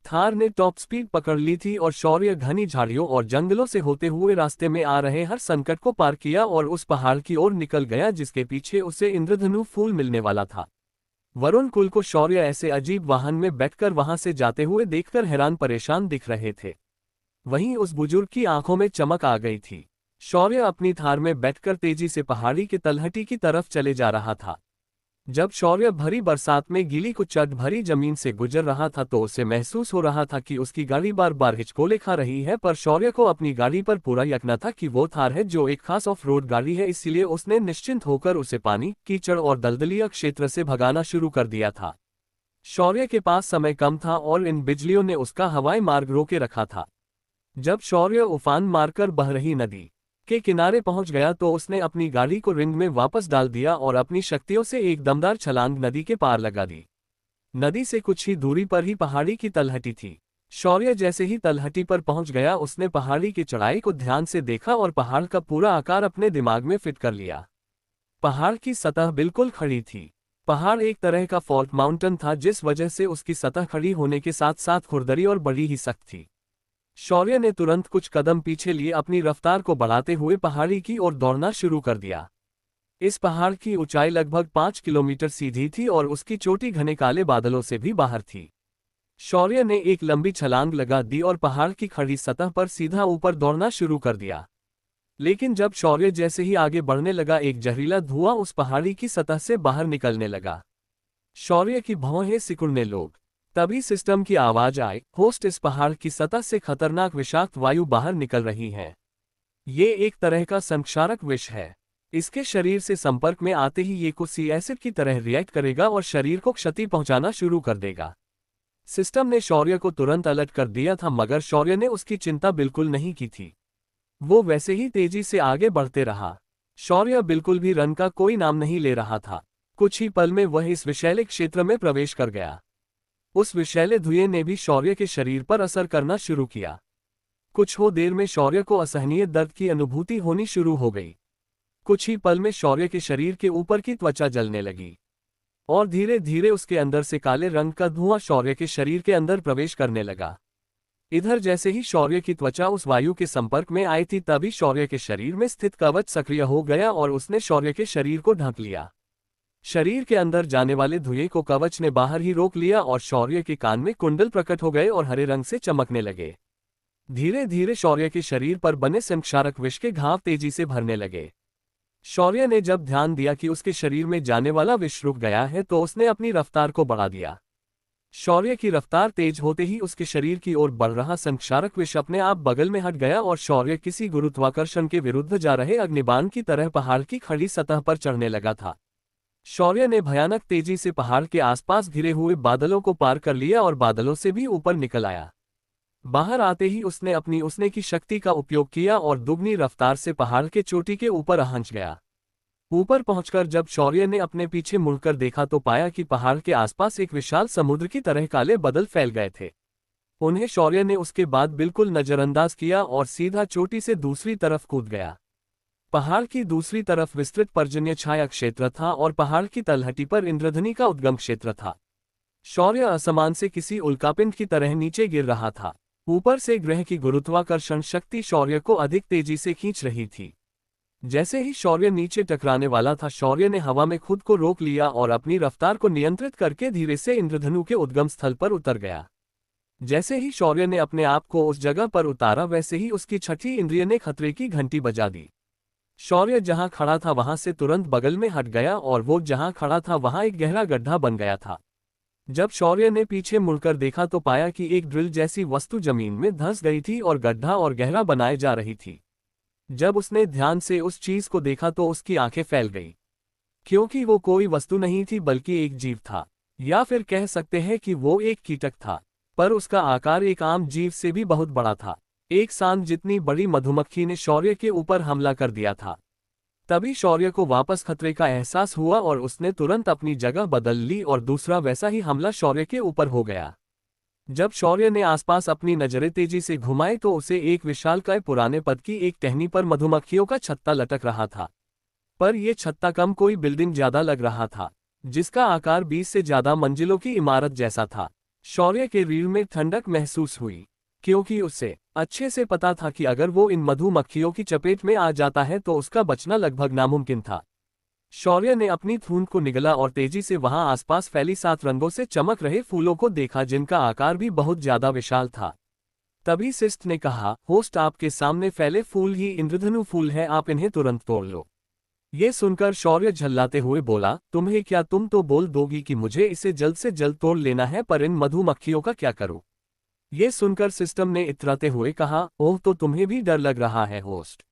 थार ने टॉप स्पीड पकड़ ली थी और शौर्य घनी झाड़ियों और जंगलों से होते हुए रास्ते में आ रहे हर संकट को पार किया और उस पहाड़ की ओर निकल गया जिसके पीछे उसे इंद्रधनु फूल मिलने वाला था। वरुण कुल को शौर्य ऐसे अजीब वाहन में बैठकर वहां से जाते हुए देखकर हैरान परेशान दिख रहे थे। वहीं उस बुजुर्ग की आंखों में चमक आ गई थी। शौर्य अपनी थार में बैठकर तेजी से पहाड़ी की तलहटी की तरफ चले जा रहा था। जब शौर्य भरी बरसात में गीली कुचट भरी जमीन से गुजर रहा था तो उसे महसूस हो रहा था कि उसकी गाड़ी बार बार हिचकोले खा रही है, पर शौर्य को अपनी गाड़ी पर पूरा यकीन था कि वो थार है जो एक खास ऑफ रोड गाड़ी है, इसलिए उसने निश्चिंत होकर उसे पानी, कीचड़ और दलदलीय क्षेत्र से भगाना शुरू कर दिया था। शौर्य के पास समय कम था और इन बिजलियों ने उसका हवाई मार्ग रोके रखा था। जब शौर्य उफान मारकर बह रही नदी के किनारे पहुंच गया तो उसने अपनी गाड़ी को रिंग में वापस डाल दिया और अपनी शक्तियों से एक दमदार छलांग नदी के पार लगा दी। नदी से कुछ ही दूरी पर ही पहाड़ी की तलहटी थी। शौर्य जैसे ही तलहटी पर पहुंच गया उसने पहाड़ी की चढ़ाई को ध्यान से देखा और पहाड़ का पूरा आकार अपने दिमाग में फिट कर लिया। पहाड़ की सतह बिल्कुल खड़ी थी। पहाड़ एक तरह का फॉल्ट माउंटेन था जिस वजह से उसकी सतह खड़ी होने के साथ साथ खुरदरी और बड़ी ही सख्त थी। शौर्य ने तुरंत कुछ कदम पीछे लिए अपनी रफ्तार को बढ़ाते हुए पहाड़ी की ओर दौड़ना शुरू कर दिया। इस पहाड़ की ऊंचाई लगभग 5 किलोमीटर सीधी थी और उसकी चोटी घने काले बादलों से भी बाहर थी। शौर्य ने एक लंबी छलांग लगा दी और पहाड़ की खड़ी सतह पर सीधा ऊपर दौड़ना शुरू कर दिया। लेकिन जब शौर्य जैसे ही आगे बढ़ने लगा एक जहरीला धुआं उस पहाड़ी की सतह से बाहर निकलने लगा। शौर्य की भौहें सिकुड़ने लोग। तभी सिस्टम की आवाज आई, होस्ट, इस पहाड़ की सतह से खतरनाक विषाक्त वायु बाहर निकल रही है। ये एक तरह का संक्षारक विष है। इसके शरीर से संपर्क में आते ही ये कुछ एसिड की तरह रिएक्ट करेगा और शरीर को क्षति पहुंचाना शुरू कर देगा। सिस्टम ने शौर्य को तुरंत अलर्ट कर दिया था मगर शौर्य ने उसकी चिंता बिल्कुल नहीं की थी। वो वैसे ही तेजी से आगे बढ़ते रहा। शौर्य बिल्कुल भी रन का कोई नाम नहीं ले रहा था। कुछ ही पल में वह इस विषैले क्षेत्र में प्रवेश कर गया। उस विषैले धुएं ने भी शौर्य के शरीर पर असर करना शुरू किया। कुछ हो देर में शौर्य को असहनीय दर्द की अनुभूति होनी शुरू हो गई। कुछ ही पल में शौर्य के शरीर के ऊपर की त्वचा जलने लगी और धीरे धीरे उसके अंदर से काले रंग का धुआं शौर्य के शरीर के अंदर प्रवेश करने लगा। इधर जैसे ही शौर्य की त्वचा उस वायु के संपर्क में आई थी तभी शौर्य के शरीर में स्थित कवच सक्रिय हो गया और उसने शौर्य के शरीर को ढक लिया। शरीर के अंदर जाने वाले धुएं को कवच ने बाहर ही रोक लिया और शौर्य के कान में कुंडल प्रकट हो गए और हरे रंग से चमकने लगे। धीरे धीरे शौर्य के शरीर पर बने संक्षारक विष के घाव तेजी से भरने लगे। शौर्य ने जब ध्यान दिया कि उसके शरीर में जाने वाला विष रुक गया है तो उसने अपनी रफ्तार को बढ़ा दिया। शौर्य की रफ्तार तेज होते ही उसके शरीर की ओर बढ़ रहा संक्षारक विष अपने आप बगल में हट गया और शौर्य किसी गुरुत्वाकर्षण के विरुद्ध जा रहे अग्निबाण की तरह पहाड़ की खड़ी सतह पर चढ़ने लगा था। शौर्य ने भयानक तेजी से पहाड़ के आसपास घिरे हुए बादलों को पार कर लिया और बादलों से भी ऊपर निकल आया। बाहर आते ही उसने अपनी उसने की शक्ति का उपयोग किया और दुगनी रफ्तार से पहाड़ के चोटी के ऊपर पहुंच गया। ऊपर पहुंचकर जब शौर्य ने अपने पीछे मुड़कर देखा तो पाया कि पहाड़ के आसपास एक विशाल समुद्र की तरह काले बादल फैल गए थे। उन्हें शौर्य ने उसके बाद बिल्कुल नजरअंदाज किया और सीधा चोटी से दूसरी तरफ कूद गया। पहाड़ की दूसरी तरफ विस्तृत पर्जन्य छाया क्षेत्र था और पहाड़ की तलहटी पर इंद्रधनी का उद्गम क्षेत्र था। शौर्य असमान से किसी उल्कापिंड की तरह नीचे गिर रहा था। ऊपर से ग्रह की गुरुत्वाकर्षण शक्ति शौर्य को अधिक तेजी से खींच रही थी। जैसे ही शौर्य नीचे टकराने वाला था, शौर्य ने हवा में खुद को रोक लिया और अपनी रफ्तार को नियंत्रित करके धीरे से इंद्रधनु के उद्गम स्थल पर उतर गया। जैसे ही शौर्य ने अपने आप को उस जगह पर उतारा, वैसे ही उसकी छठी इंद्रिय ने खतरे की घंटी बजा दी। शौर्य जहां खड़ा था वहां से तुरंत बगल में हट गया और वो जहां खड़ा था वहां एक गहरा गड्ढा बन गया था। जब शौर्य ने पीछे मुड़कर देखा तो पाया कि एक ड्रिल जैसी वस्तु जमीन में धंस गई थी और गड्ढा और गहरा बनाए जा रही थी। जब उसने ध्यान से उस चीज को देखा तो उसकी आंखें फैल गई, क्योंकि वो कोई वस्तु नहीं थी बल्कि एक जीव था, या फिर कह सकते हैं कि वो एक कीटक था। पर उसका आकार एक आम जीव से भी बहुत बड़ा था। एक सांड जितनी बड़ी मधुमक्खी ने शौर्य के ऊपर हमला कर दिया था। तभी शौर्य को वापस खतरे का एहसास हुआ और उसने तुरंत अपनी जगह बदल ली और दूसरा वैसा ही हमला शौर्य के ऊपर हो गया। जब शौर्य ने आसपास अपनी नजरें तेजी से घुमाई तो उसे एक विशालकाय पुराने पद की एक टहनी पर मधुमक्खियों का छत्ता लटक रहा था। पर यह छत्ता कम कोई बिल्डिंग ज्यादा लग रहा था, जिसका आकार 20 से ज्यादा मंजिलों की इमारत जैसा था। शौर्य के रीढ़ में ठंडक महसूस हुई, क्योंकि उसे अच्छे से पता था कि अगर वो इन मधुमक्खियों की चपेट में आ जाता है तो उसका बचना लगभग नामुमकिन था। शौर्य ने अपनी थूंद को निगला और तेजी से वहां आसपास फैली 7 रंगों से चमक रहे फूलों को देखा, जिनका आकार भी बहुत ज्यादा विशाल था। तभी सिस्ट ने कहा, होस्ट, आपके सामने फैले फूल ही इंद्रधनु फूल है, आप इन्हें तुरंत तोड़ लो। ये सुनकर शौर्य झल्लाते हुए बोला, तुम्हें क्या, तुम तो बोल दोगी कि मुझे इसे जल्द से जल्द तोड़ लेना है, पर इन मधुमक्खियों का क्या करूं? ये सुनकर सिस्टम ने इतराते हुए कहा, ओह, तो तुम्हें भी डर लग रहा है होस्ट।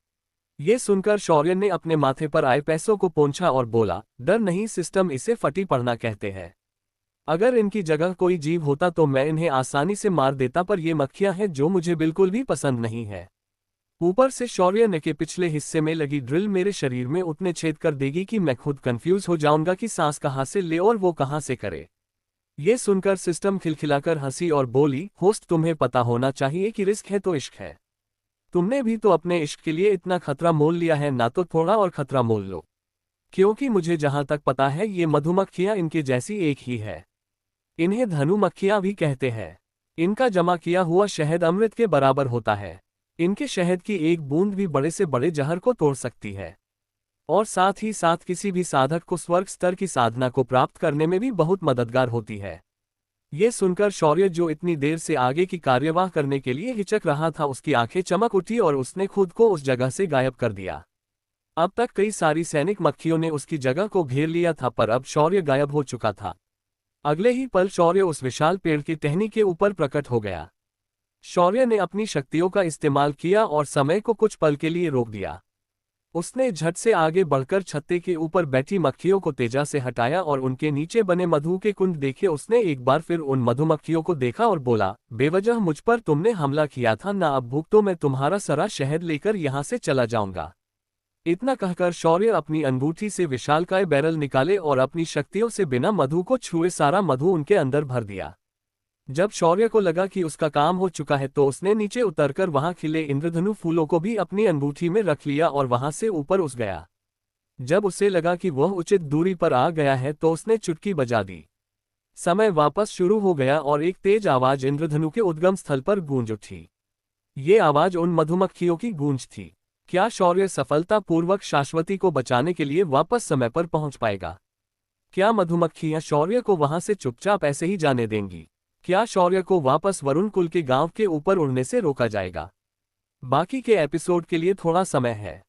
ये सुनकर शौर्य ने अपने माथे पर आए पैसों को पोंछा और बोला, डर नहीं सिस्टम, इसे फटी पड़ना कहते हैं। अगर इनकी जगह कोई जीव होता तो मैं इन्हें आसानी से मार देता, पर ये मक्खियां हैं जो मुझे बिल्कुल भी पसंद नहीं है। ऊपर से शौर्य ने के पिछले हिस्से में लगी ड्रिल मेरे शरीर में उतने छेद कर देगी कि मैं खुद कंफ्यूज हो जाऊंगा कि सांस कहां से ले और वो कहां से करे। ये सुनकर सिस्टम खिलखिलाकर हंसी और बोली, होस्ट, तुम्हें पता होना चाहिए कि रिस्क है तो इश्क है। तुमने भी तो अपने इश्क के लिए इतना खतरा मोल लिया है ना, तो थोड़ा और खतरा मोल लो, क्योंकि मुझे जहां तक पता है ये मधुमक्खियां इनके जैसी एक ही है। इन्हें धनु मक्खियां भी कहते हैं। इनका जमा किया हुआ शहद अमृत के बराबर होता है। इनके शहद की एक बूंद भी बड़े से बड़े जहर को तोड़ सकती है, और साथ ही साथ किसी भी साधक को स्वर्ग स्तर की साधना को प्राप्त करने में भी बहुत मददगार होती है। ये सुनकर शौर्य, जो इतनी देर से आगे की कार्यवाह करने के लिए हिचक रहा था, उसकी आंखें चमक उठी और उसने खुद को उस जगह से गायब कर दिया। अब तक कई सारी सैनिक मक्खियों ने उसकी जगह को घेर लिया था, पर अब शौर्य गायब हो चुका था। अगले ही पल शौर्य उस विशाल पेड़ की टहनी के ऊपर प्रकट हो गया। शौर्य ने अपनी शक्तियों का इस्तेमाल किया और समय को कुछ पल के लिए रोक दिया। उसने झट से आगे बढ़कर छत्ते के ऊपर बैठी मक्खियों को तेजा से हटाया और उनके नीचे बने मधु के कुंड देखे। उसने एक बार फिर उन मधुमक्खियों को देखा और बोला, बेवजह मुझ पर तुमने हमला किया था ना, अब भूख तो मैं तुम्हारा सारा शहद लेकर यहाँ से चला जाऊंगा। इतना कहकर शौर्य अपनी अंगूठी से विशालकाय बैरल निकाले और अपनी शक्तियों से बिना मधु को छुए सारा मधु उनके अंदर भर दिया। जब शौर्य को लगा कि उसका काम हो चुका है तो उसने नीचे उतरकर वहां खिले इंद्रधनु फूलों को भी अपनी अंगूठी में रख लिया और वहां से ऊपर उठ गया। जब उसे लगा कि वह उचित दूरी पर आ गया है तो उसने चुटकी बजा दी। समय वापस शुरू हो गया और एक तेज आवाज इंद्रधनु के उद्गम स्थल पर गूंज उठी। ये आवाज उन मधुमक्खियों की गूंज थी। क्या शौर्य सफलतापूर्वक शाश्वती को बचाने के लिए वापस समय पर पहुंच पाएगा? क्या मधुमक्खियां शौर्य को वहां से चुपचाप ऐसे ही जाने देंगी? क्या शौर्य को वापस वरुण कुल के गांव के ऊपर उड़ने से रोका जाएगा? बाकी के एपिसोड के लिए थोड़ा समय है।